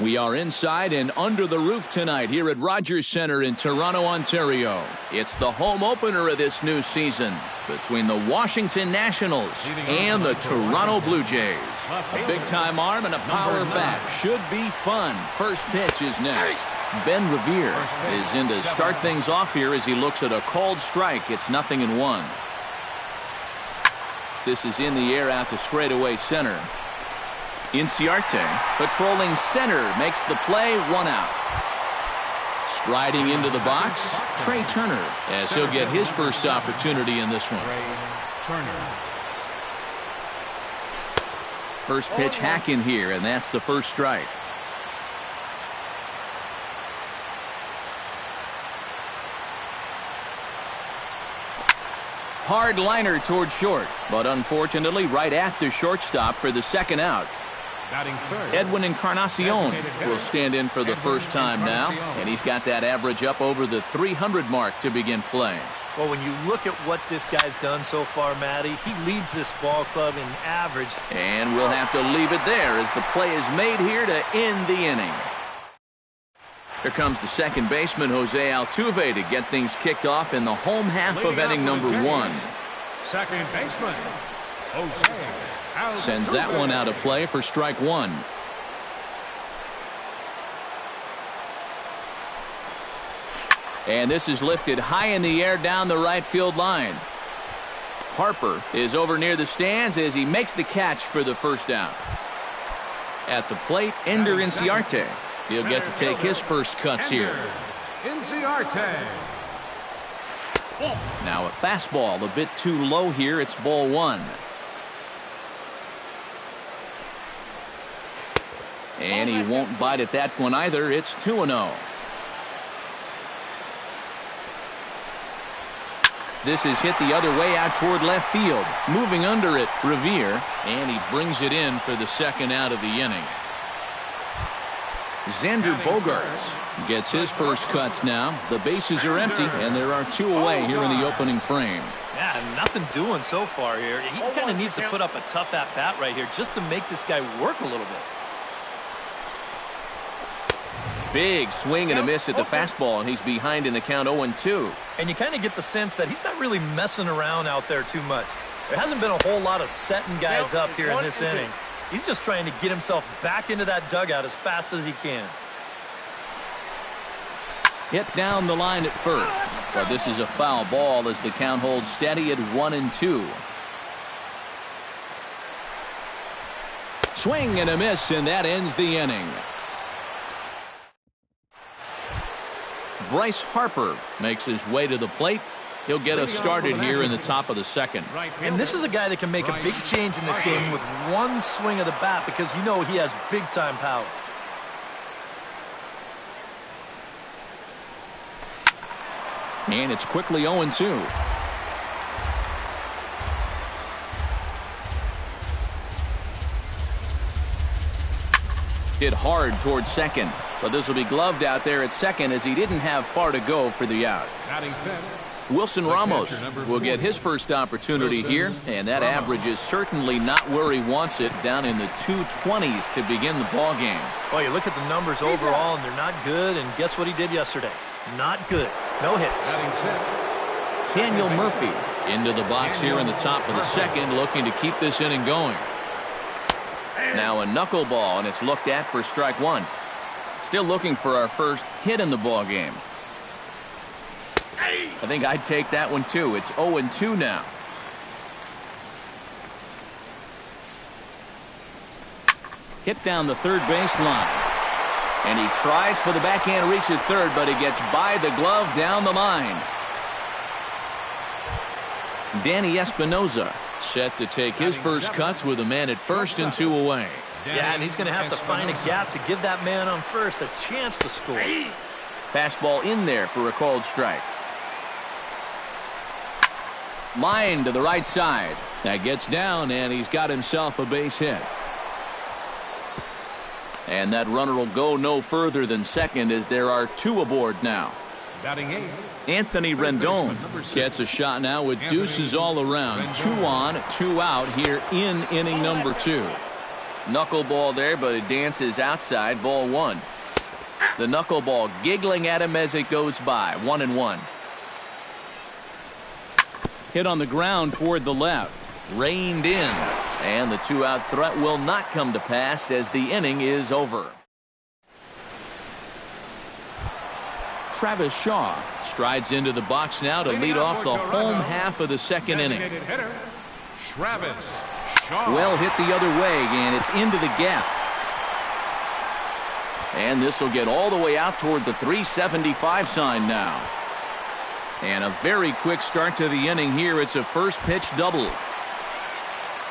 We are inside and under the roof tonight here at Rogers Centre in Toronto, Ontario. It's the home opener of this new season between the Washington Nationals and the Toronto Blue Jays. A big-time arm and a power bat. Should be fun. First pitch is next. Ben Revere is in to start things off here as he looks at a called strike. It's 0-1. This is in the air out to straightaway center. Inciarte, patrolling center, makes the play, 1 out. Striding into the box, Trey Turner, as he'll get his first opportunity in this one. First pitch hack in here, and that's the first strike. Hard liner toward short, but unfortunately right at the shortstop for the second out. Edwin Encarnacion will stand in for the first time now, and he's got that average up over the 300 mark to begin playing. Well, when you look at what this guy's done so far, Matty, he leads this ball club in average. And we'll have to leave it there as the play is made here to end the inning. Here comes the second baseman, Jose Altuve, to get things kicked off in the home half of inning number 1. Second baseman, Jose. Sends that one out of play for strike 1. And this is lifted high in the air down the right field line. Harper is over near the stands as he makes the catch for the first down. At the plate, Ender Inciarte. He'll get to take his first cuts here. Inciarte. Now a fastball a bit too low here. It's ball 1. And he won't bite at that one either. It's 2-0. This is hit the other way out toward left field. Moving under it, Revere. And he brings it in for the second out of the inning. Xander Bogaerts gets his first cuts now. The bases are empty, and there are 2 away here in the opening frame. Yeah, nothing doing so far here. He kind of needs to put up a tough at-bat right here just to make this guy work a little bit. Big swing and a miss at the fastball, and he's behind in the count 0-2. And you kind of get the sense that he's not really messing around out there too much. There hasn't been a whole lot of setting guys up here in this inning. He's just trying to get himself back into that dugout as fast as he can. Hit down the line at first, but this is a foul ball as the count holds steady at 1-2. Swing and a miss, and that ends the inning. Bryce Harper makes his way to the plate. He'll get us started here in the top of the second. And this is a guy that can make a big change in this game with one swing of the bat because you know he has big-time power. And it's quickly 0-2. Hit hard towards second, but this will be gloved out there at second as he didn't have far to go for the out. Wilson Ramos will get his first opportunity here, and that average is certainly not where he wants it, down in the 220s to begin the ball game. Well, you look at the numbers overall, and they're not good, and guess what he did yesterday? Not good. No hits. Daniel Murphy into the box here in the top of the second, looking to keep this inning going. Now a knuckleball, and it's looked at for strike 1. Still looking for our first hit in the ball game. I think I'd take that one too. It's 0-2 now. Hit down the third base line. And he tries for the backhand reach at third, but he gets by the glove down the line. Danny Espinoza set to take his first cuts with a man at first and 2 away. Yeah, and he's going to have to find a gap to give that man on first a chance to score. Fastball in there for a called strike. Line to the right side. That gets down, and he's got himself a base hit. And that runner will go no further than second as there are 2 aboard now. Anthony Rendon gets a shot now with deuces all around. 2 on, 2 out here in inning number 2. Knuckleball there, but it dances outside. Ball 1. The knuckleball giggling at him as it goes by. 1-1. Hit on the ground toward the left. Reined in. And the 2-out threat will not come to pass as the inning is over. Travis Shaw strides into the box now to lead off the home half of the second inning. Travis Shaw. Well hit the other way, and it's into the gap. And this will get all the way out toward the 375 sign now. And a very quick start to the inning here. It's a first pitch double.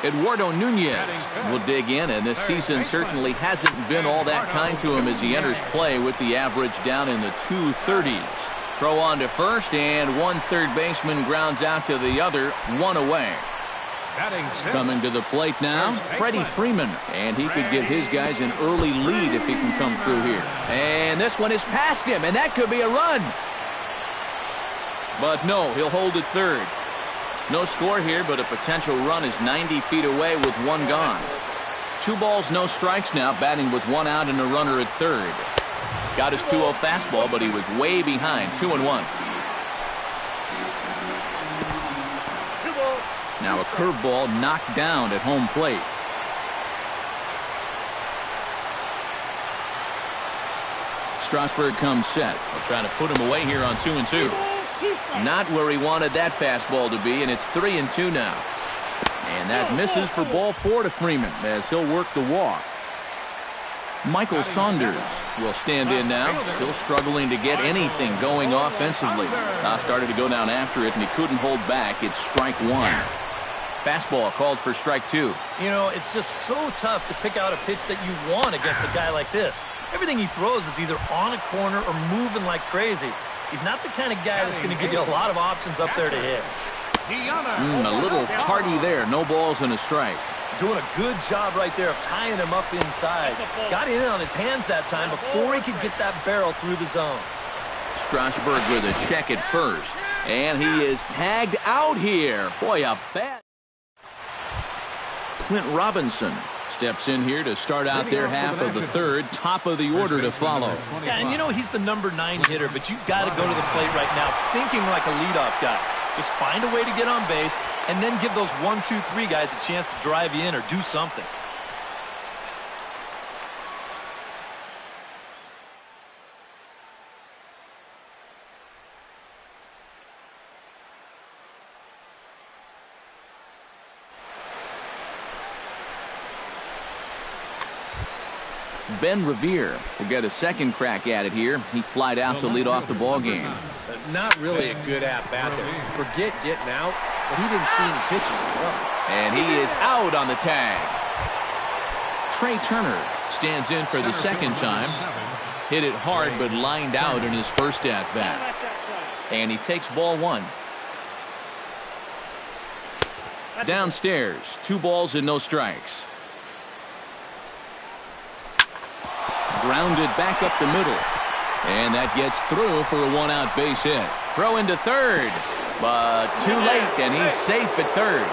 Eduardo Nunez will dig in, and this season certainly hasn't been all that kind to him as he enters play with the average down in the 230s. Throw on to first, and one third baseman grounds out to the other, one away. Coming to the plate now, Freddie Freeman, and he could give his guys an early lead if he can come through here. And this one is past him, and that could be a run. But no, he'll hold it third. No score here, but a potential run is 90 feet away with one gone. 2 balls, no strikes now, batting with 1 out and a runner at third. Got his 2-0 fastball, but he was way behind. 2-1. Now a curveball knocked down at home plate. Strasburg comes set. They'll try to put him away here on 2-2. Not where he wanted that fastball to be, and it's 3-2 now. And that misses for ball 4 to Freeman as he'll work the walk. Michael Saunders will stand in now, still struggling to get anything going offensively. Started to go down after it, and he couldn't hold back. It's strike 1. Fastball called for strike 2. You know, it's just so tough to pick out a pitch that you want against a guy like this. Everything he throws is either on a corner or moving like crazy. He's not the kind of guy that's going to give you a lot of options up there to hit. A little tardy there. No balls and a strike. Doing a good job right there of tying him up inside. Got in on his hands that time before he could get that barrel through the zone. Strasburg with a check at first. And he is tagged out here. Boy, a bad. Clint Robinson steps in here to start out their half of the third. Top of the order to follow. Yeah, and you know he's the number 9 hitter, but you've got to go to the plate right now thinking like a leadoff guy. Just find a way to get on base and then give those 1, 2, 3 guys a chance to drive you in or do something. Ben Revere will get a second crack at it here. He flied out to lead off the ball game. Not really a good at-bat there. Forget getting out, but he didn't see any pitches as well. And he is out on the tag. Trey Turner stands in for the second time. Hit it hard, but lined out in his first at-bat. And he takes ball 1. Downstairs, 2 balls and no strikes. Grounded back up the middle. And that gets through for a 1-out base hit. Throw into third. But too late, and he's safe at third.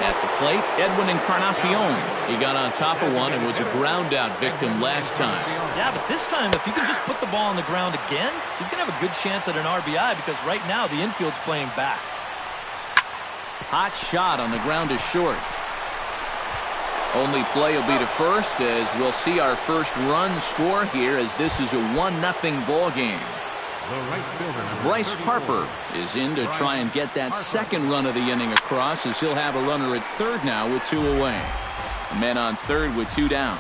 At the plate, Edwin Encarnacion. He got on top of one and was a ground-out victim last time. Yeah, but this time, if he can just put the ball on the ground again, he's going to have a good chance at an RBI because right now the infield's playing back. Hot shot on the ground is short. Only play will be to first as we'll see our first run score here as this is a 1-0 ball game. Bryce Harper is in to try and get that second run of the inning across as he'll have a runner at third now with 2 away. Men on third with 2 down.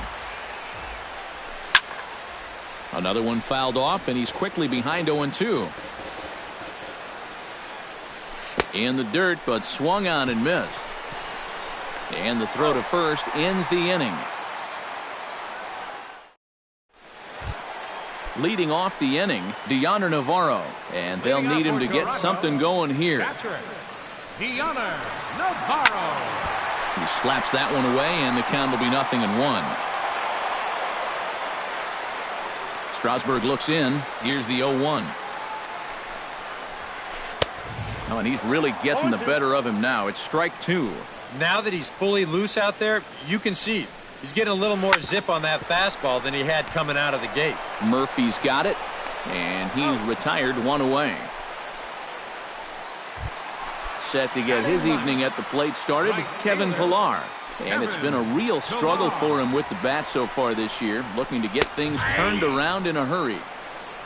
Another one fouled off and he's quickly behind 0-2. In the dirt, but swung on and missed. And the throw to first ends the inning. Leading off the inning, Deoner Navarro. And they'll need him to get something going here. Deoner Navarro. He slaps that one away, and the count will be 0-1. Strasburg looks in. Here's the 0-1. Oh, and he's really getting the better of him now. It's strike 2. Now that he's fully loose out there, you can see he's getting a little more zip on that fastball than he had coming out of the gate. Murphy's got it, and he's retired one away. Set to get his evening at the plate started, Kevin Pillar. And it's been a real struggle for him with the bat so far this year, looking to get things turned around in a hurry.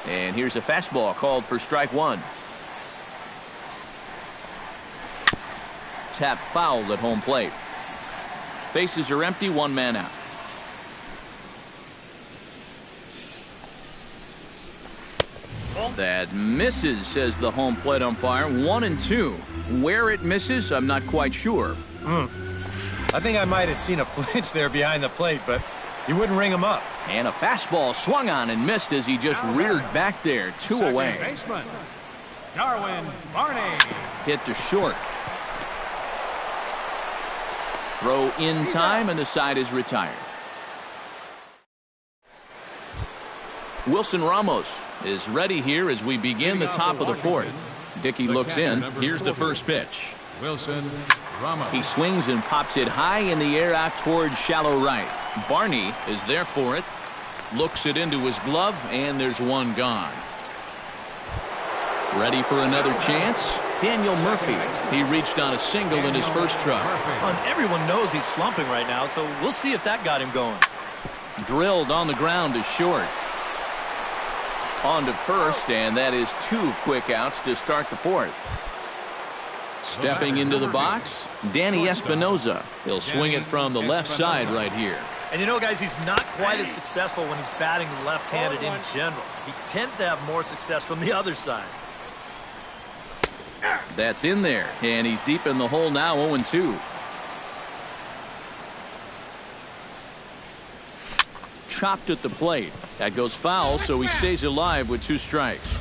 And here's a fastball called for strike one. Tap foul at home plate. Bases are empty, one man out. That misses, says the home plate umpire. 1-2. Where it misses, I'm not quite sure. I think I might have seen a flinch there behind the plate, but he wouldn't ring him up. And a fastball swung on and missed as he just reared back there. 2 away. Baseman, Darwin Barney. Hit to short. Throw in time, and the side is retired. Wilson Ramos is ready here as we begin the top of the fourth. Dickey looks in. Here's the first pitch. Wilson Ramos. He swings and pops it high in the air out towards shallow right. Barney is there for it. Looks it into his glove, and there's one gone. Ready for another chance? Daniel Murphy. He reached on a single in his first try. And everyone knows he's slumping right now, so we'll see if that got him going. Drilled on the ground to short. On to first, and that is 2 quick outs to start the fourth. Stepping into the box, Danny Espinoza. He'll swing it from the left side right here. And you know, guys, he's not quite as successful when he's batting left-handed in general. He tends to have more success from the other side. That's in there, and he's deep in the hole now, 0-2. Chopped at the plate. That goes foul, so he stays alive with 2 strikes.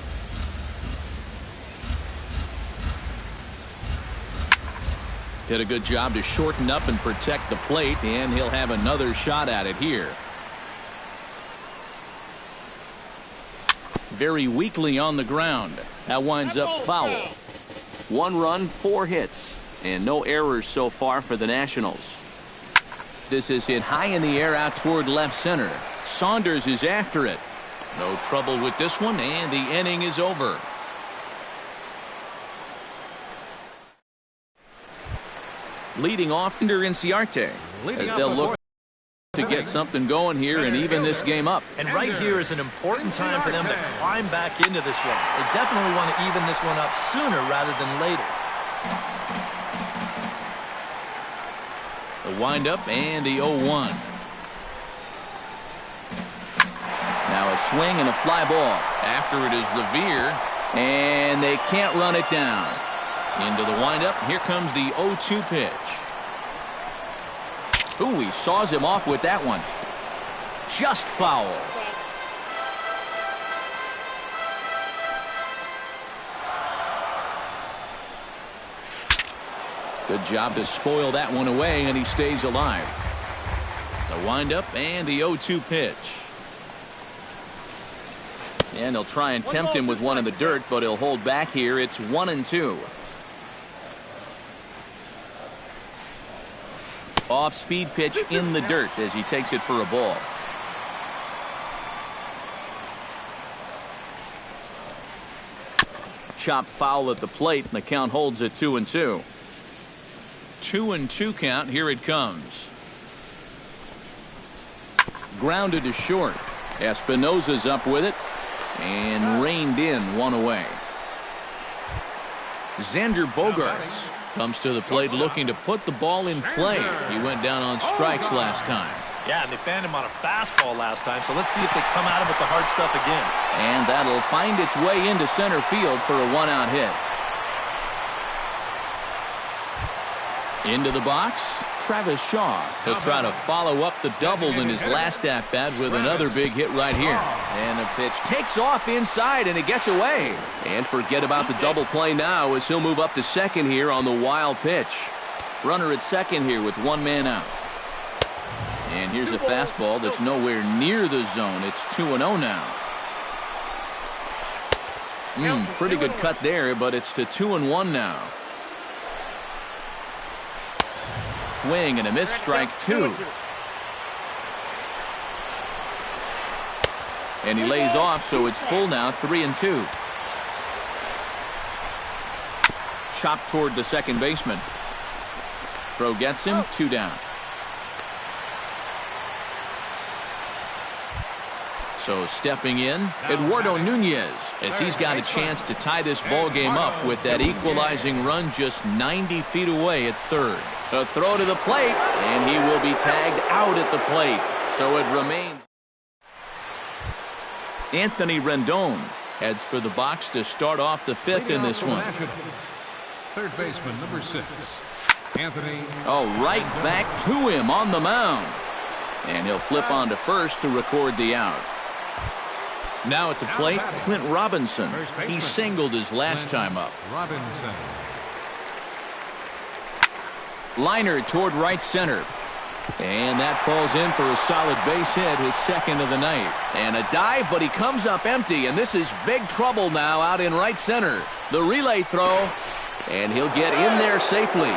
Did a good job to shorten up and protect the plate, and he'll have another shot at it here. Very weakly on the ground. That winds up foul. 1 run, 4 hits, and no errors so far for the Nationals. This is hit high in the air out toward left center. Saunders is after it. No trouble with this one, and the inning is over. Leading off under Inciarte, as they'll look to get something going here and even this game up. And right here is an important time for them to climb back into this one. They definitely want to even this one up sooner rather than later. The windup and the 0-1. Now a swing and a fly ball. After it is Revere, and they can't run it down. Into the windup. Here comes the 0-2 pitch. Ooh, he saws him off with that one. Just foul. Good job to spoil that one away, and he stays alive. The windup and the 0-2 pitch. And they'll try and tempt him with one in the dirt, but he'll hold back here. It's 1-2. Off-speed pitch in the dirt as he takes it for a ball. Chop foul at the plate, and the count holds at 2-2. 2-2 count. Here it comes. Grounded to short. Espinoza's up with it and reined in, 1 away. Xander Bogaerts comes to the plate looking to put the ball in play. He went down on strikes last time. Yeah, and they fanned him on a fastball last time, so let's see if they come at him with the hard stuff again. And that'll find its way into center field for a 1-out hit. Into the box, Travis Shaw. He'll try to follow up the double in his last at-bat with another big hit right here. And the pitch takes off inside, and it gets away. And forget about the double play now as he'll move up to second here on the wild pitch. Runner at second here with 1 man out. And here's a fastball that's nowhere near the zone. It's 2-0 now. Pretty good cut there, but it's to 2-1 now. swing and a miss, strike two. And he lays off, so it's full now, 3-2. Chopped toward the second baseman. Throw gets him, 2 down. So stepping in, Eduardo Nunez, as he's got a chance to tie this ball game up with that equalizing run just 90 feet away at third. A throw to the plate, and he will be tagged out at the plate. So it remains. Anthony Rendon heads for the box to start off the fifth in this one. Third baseman, number 6, Anthony. Oh, right back to him on the mound. And he'll flip on to first to record the out. Now at the plate, Clint Robinson. He singled his last time up. Robinson. Liner toward right center. And that falls in for a solid base hit, his second of the night. And a dive, but he comes up empty, and this is big trouble now out in right center. The relay throw, and he'll get in there safely.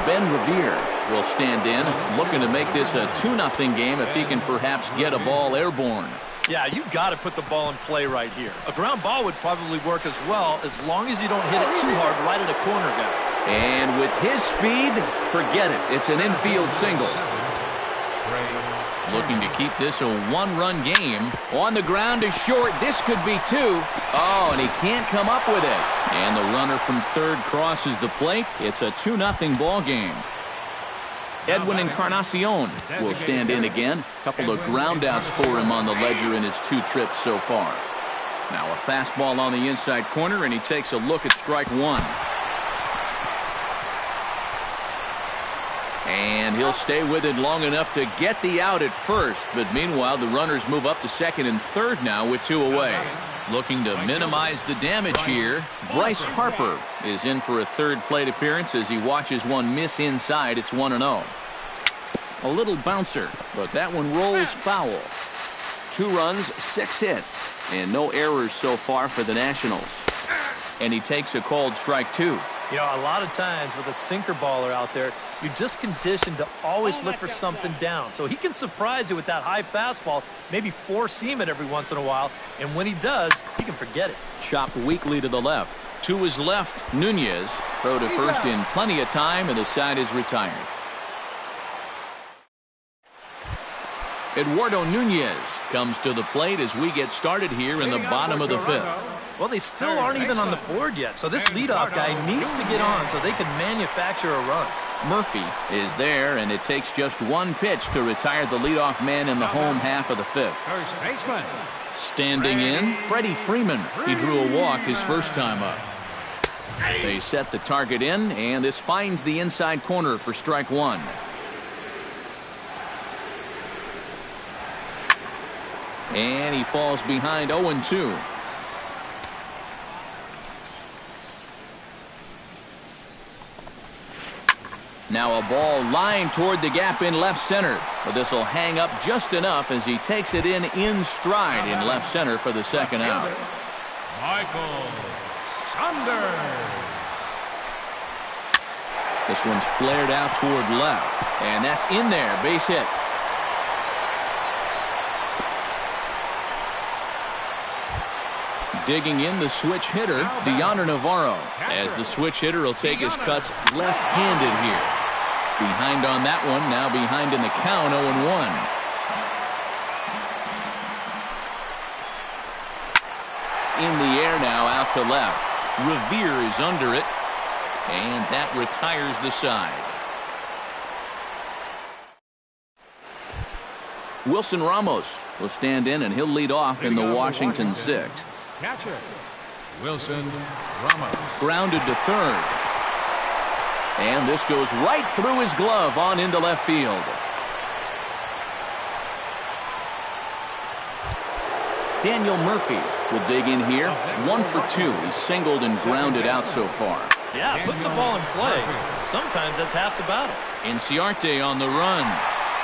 Ben Revere will stand in, looking to make this a 2-0 game if he can perhaps get a ball airborne. Yeah, you've got to put the ball in play right here. A ground ball would probably work as well, as long as you don't hit it too hard right at a corner guy. And with his speed, forget it. It's an infield single. Looking to keep this a 1-run game. On the ground is short. This could be 2. Oh, and he can't come up with it. And the runner from third crosses the plate. It's a 2-0 ball game. Edwin Encarnacion will stand in again. A couple of groundouts for him on the ledger in his 2 trips so far. Now a fastball on the inside corner, and he takes a look at strike 1. And he'll stay with it long enough to get the out at first. But meanwhile, the runners move up to second and third now with 2 away. Looking to minimize the damage here, Bryce Harper is in for a third plate appearance as he watches one miss inside. It's 1-0. A little bouncer, but that one rolls foul. 2 runs, 6 hits, and no errors so far for the Nationals. And he takes a called strike 2. You know, a lot of times with a sinker baller out there, you're just conditioned to always look for something down. So he can surprise you with that high fastball, maybe four-seam it every once in a while, and when he does, you can forget it. Chopped weakly to the left. To his left, Nunez. Throw to first in plenty of time, and the side is retired. Eduardo Nunez comes to the plate as we get started here in the bottom of the fifth. Well, they still aren't even on the board yet, so this leadoff guy needs to get on so they can manufacture a run. Murphy is there, and it takes just 1 pitch to retire the leadoff man in the home half of the fifth. First baseman. Standing in, Freddie Freeman. He drew a walk his first time up. They set the target in, and this finds the inside corner for strike 1. And he falls behind 0-2. Now a ball lined toward the gap in left center. But this will hang up just enough as he takes it in stride in left center for the second out. Michael Saunders. This one's flared out toward left. And that's in there. Base hit. Digging in the switch hitter, Deoner Navarro, as the switch hitter will take his cuts left-handed here. Behind on that one, now behind in the count, 0-1. In the air now, out to left. Revere is under it, and that retires the side. Wilson Ramos will stand in, and he'll lead off in the Washington 6th. Catcher, Wilson Ramos. Grounded to third. And this goes right through his glove on into left field. Daniel Murphy will dig in here. 1 for 2. He's singled and grounded out so far. Yeah, putting the ball in play. Sometimes that's half the battle. Inciarte on the run.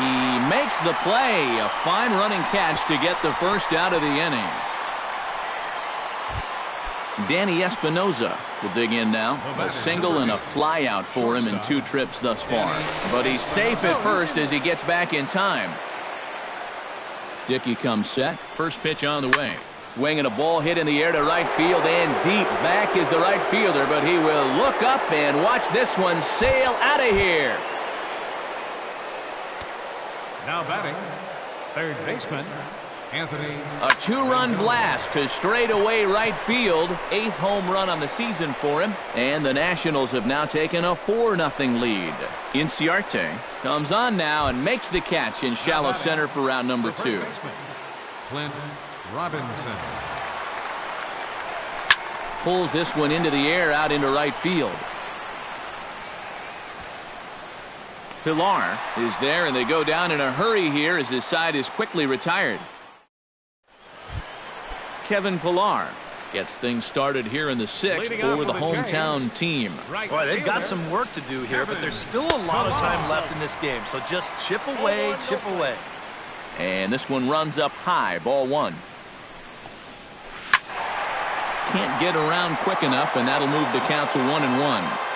He makes the play. A fine running catch to get the first out of the inning. Danny Espinoza will dig in now. A single and a fly out for him in 2 trips thus far. But he's safe at first as he gets back in time. Dickey comes set. First pitch on the way. Swinging a ball hit in the air to right field and deep. Back is the right fielder, but he will look up and watch this one sail out of here. Now batting, third baseman, Anthony. A 2-run blast to straightaway right field. 8th home run on the season for him. And the Nationals have now taken a 4-0 lead. Inciarte comes on now and makes the catch in shallow center for round number 2. Clint Robinson. Pulls this one into the air out into right field. Pilar is there, and they go down in a hurry here as his side is quickly retired. Kevin Pilar gets things started here in the 6th for the hometown team. Boy, they've got some work to do here, but there's still a lot of time left in this game, so just chip away, chip away. And this one runs up high, ball 1. Can't get around quick enough, and that'll move the count to 1-1.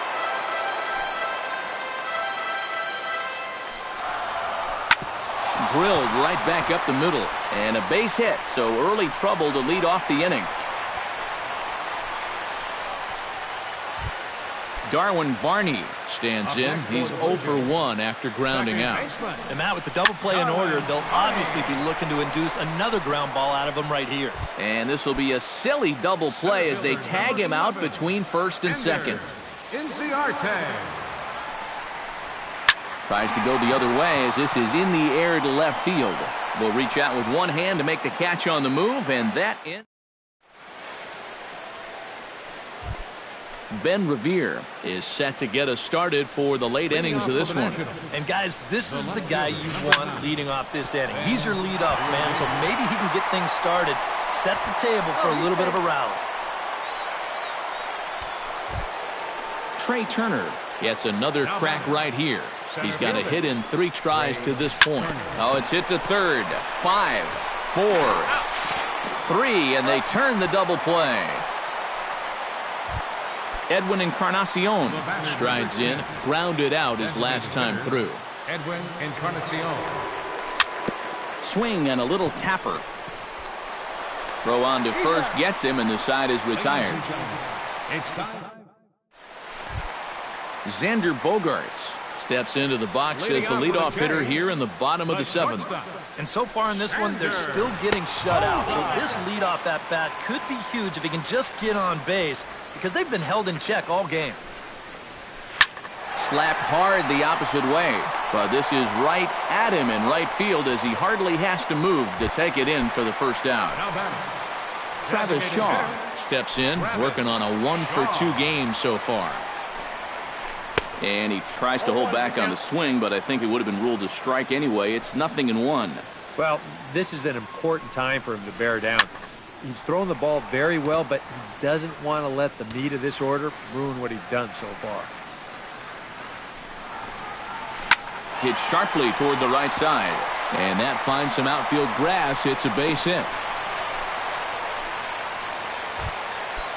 Drilled right back up the middle, and a base hit, so early trouble to lead off the inning. Darwin Barney stands in. He's 0 for 1 after grounding out. And Matt, with the double play in order, they'll obviously be looking to induce another ground ball out of him right here. And this will be a silly double play as they tag him out between first and second. Inciarte. Tries to go the other way as this is in the air to left field. Will reach out with one hand to make the catch on the move, and that in. Ben Revere is set to get us started for the late innings of this one. And guys, this is the guy you want leading off this inning. He's your leadoff man, so maybe he can get things started, set the table for a little bit of a rally. Trey Turner gets another crack right here. He's got a hit in 3 tries to this point. Oh, it's hit to third. 5, 4, 3, and they turn the double play. Edwin Encarnacion strides in, grounded out his last time through. Edwin Encarnacion. Swing and a little tapper. Throw on to first gets him, and the side is retired. It's time. Xander Bogaerts steps into the box as the leadoff hitter here in the bottom of the 7th. And so far in this one, they're still getting shut out. So this leadoff at bat could be huge if he can just get on base, because they've been held in check all game. Slapped hard the opposite way, but this is right at him in right field as he hardly has to move to take it in for the first out. Travis Shaw steps in, working on a 1 for 2 game so far. And he tries to hold back on the swing, but I think it would have been ruled a strike anyway. It's 0-1. Well, this is an important time for him to bear down. He's thrown the ball very well, but he doesn't want to let the meat of this order ruin what he's done so far. Hit sharply toward the right side, and that finds some outfield grass. It's a base hit.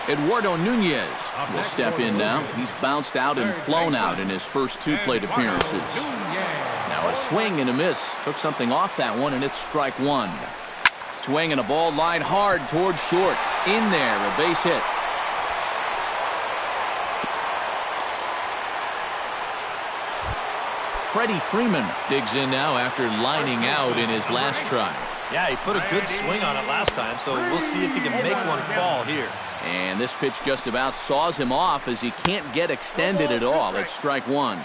Eduardo Nunez will step in now. He's bounced out and flown out in his first 2 plate appearances. Now a swing and a miss. Took something off that one, and it's strike 1. Swing and a ball lined hard toward short. In there, a base hit. Freddie Freeman digs in now after lining out in his last try. Yeah, he put a good swing on it last time, so we'll see if he can make one fall here. And this pitch just about saws him off as he can't get extended at all. It's strike 1.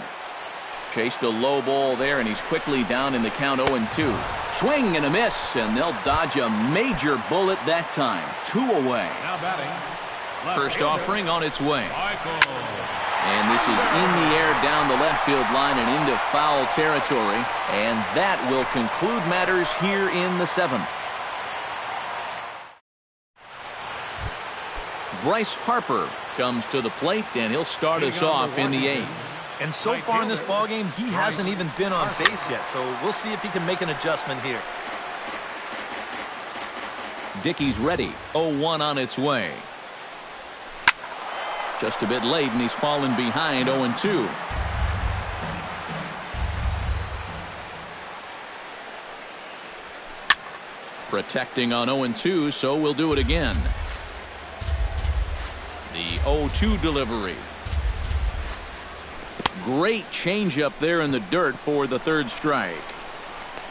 Chased a low ball there, and he's quickly down in the count 0-2. Swing and a miss, and they'll dodge a major bullet that time. 2 away. Now batting. First offering on its way. And this is in the air down the left field line and into foul territory. And that will conclude matters here in the 7th. Bryce Harper comes to the plate, and he'll start us off in the 8th. And so far in this ballgame, he hasn't even been on base yet, so we'll see if he can make an adjustment here. Dickey's ready. 0-1 on its way. Just a bit late, and he's fallen behind 0-2. Protecting on 0-2, so we'll do it again. The 0-2 delivery. Great changeup there in the dirt for the third strike.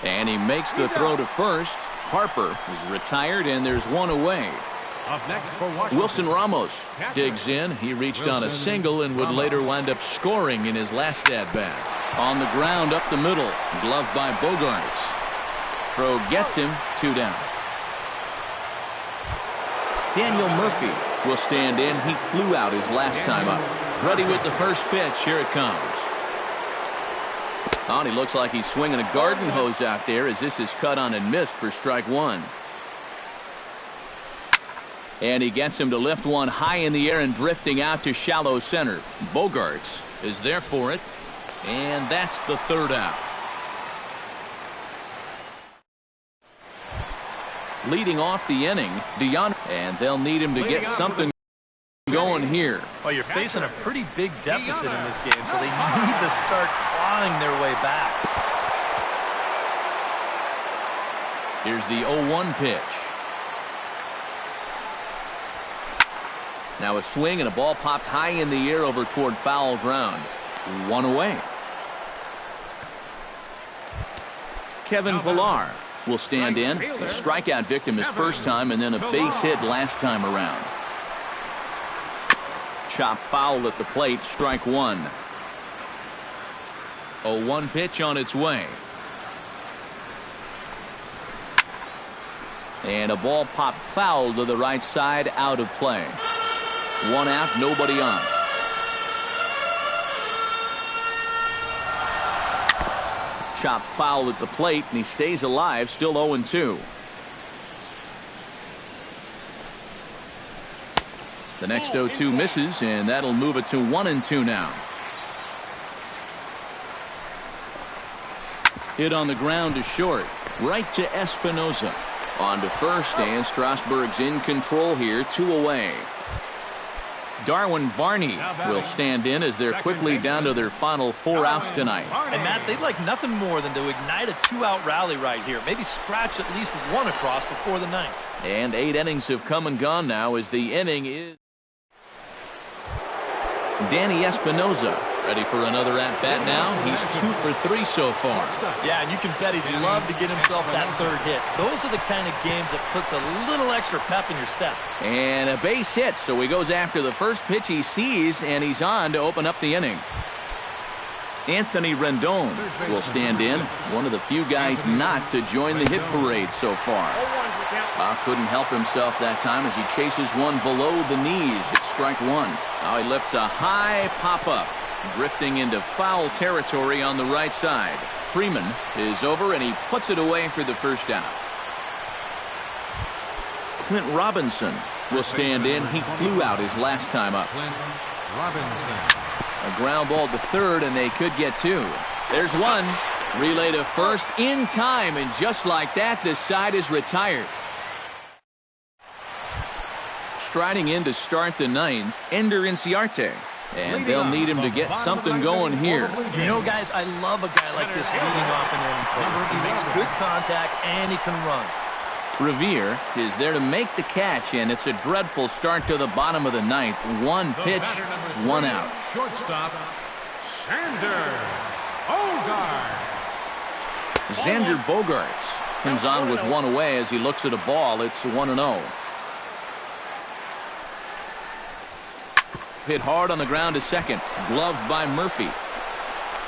And he makes the throw to first. Harper is retired, and there's one away. Up next for Washington, Wilson Ramos digs in. He reached on a single and would later wind up scoring in his last at-bat. On the ground up the middle. Gloved by Bogarts. Throw gets him, 2 down. Daniel Murphy will stand in. He flew out his last time up. Ready with the first pitch. Here it comes. Oh, and he looks like he's swinging a garden hose out there as this is cut on and missed for strike 1. And he gets him to lift one high in the air and drifting out to shallow center. Bogarts is there for it. And that's the third out. Leading off the inning, and they'll need him to get something going here. Well, you're facing a pretty big deficit in this game, so they need to start clawing their way back. Here's the 0-1 pitch. Now a swing and a ball popped high in the air over toward foul ground. 1 away. Kevin Pillar will stand in. A strikeout victim his first time and then a base hit last time around. Chop foul at the plate, strike 1. 0-1 pitch on its way. And a ball popped foul to the right side, out of play. 1 out, nobody on. Chop foul at the plate, and he stays alive, still 0-2. The next 0-2 misses, and that'll move it to 1-2 now. Hit on the ground to short, right to Espinoza. On to first, and Strasburg's in control here, 2 away. Darwin Barney will stand in as they're quickly down to their final 4 outs tonight. And Matt, they'd like nothing more than to ignite a 2-out rally right here. Maybe scratch at least 1 across before the 9th. And 8 innings have come and gone now as the inning is. Danny Espinoza ready for another at-bat now. He's 2 for 3 so far. Yeah, and you can bet he'd love to get himself that third hit. Those are the kind of games that puts a little extra pep in your step. And a base hit, so he goes after the first pitch he sees, and he's on to open up the inning. Anthony Rendon will stand in, one of the few guys not to join the hit parade so far. Couldn't help himself that time as he chases one below the knees. It's strike 1. Now he lifts a high pop-up, drifting into foul territory on the right side. Freeman is over, and he puts it away for the first out. Clint Robinson will stand in. He flew out his last time up. Clint Robinson. A ground ball to third, and they could get 2. There's one. Relay to first in time, and just like that, this side is retired. Striding in to start the 9th, Ender Inciarte. And they'll need him to get something going here. You know, guys, I love a guy like this leading off an inning. He makes good contact, and he can run. Revere is there to make the catch, and it's a dreadful start to the bottom of the 9th. 1 pitch, 1 out. Shortstop, Xander Bogaerts. Xander Bogaerts comes on with 1 away as he looks at a ball. It's 1-0. Hit hard on the ground to second. Gloved by Murphy.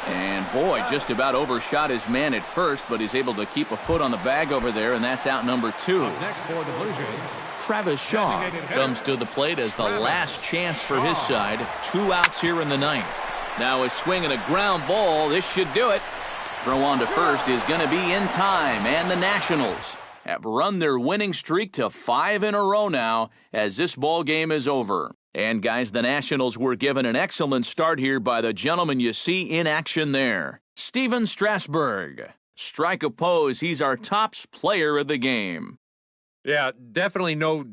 And boy, just about overshot his man at first, but he's able to keep a foot on the bag over there, and that's out number 2. Next for the Blue Jays, Travis Shaw comes to the plate as the last chance for his side. 2 outs here in the 9th. Now a swing and a ground ball. This should do it. Throw on to first is going to be in time, and the Nationals have run their winning streak to 5 in a row now as this ball game is over. And guys, the Nationals were given an excellent start here by the gentleman you see in action there, Steven Strasburg. Strike a pose, he's our tops player of the game. Yeah, definitely no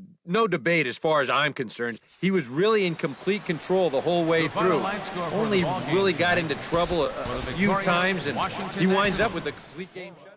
debate as far as I'm concerned. He was really in complete control the whole way through. Only really got into trouble a few times, and he winds up with a complete game shutout.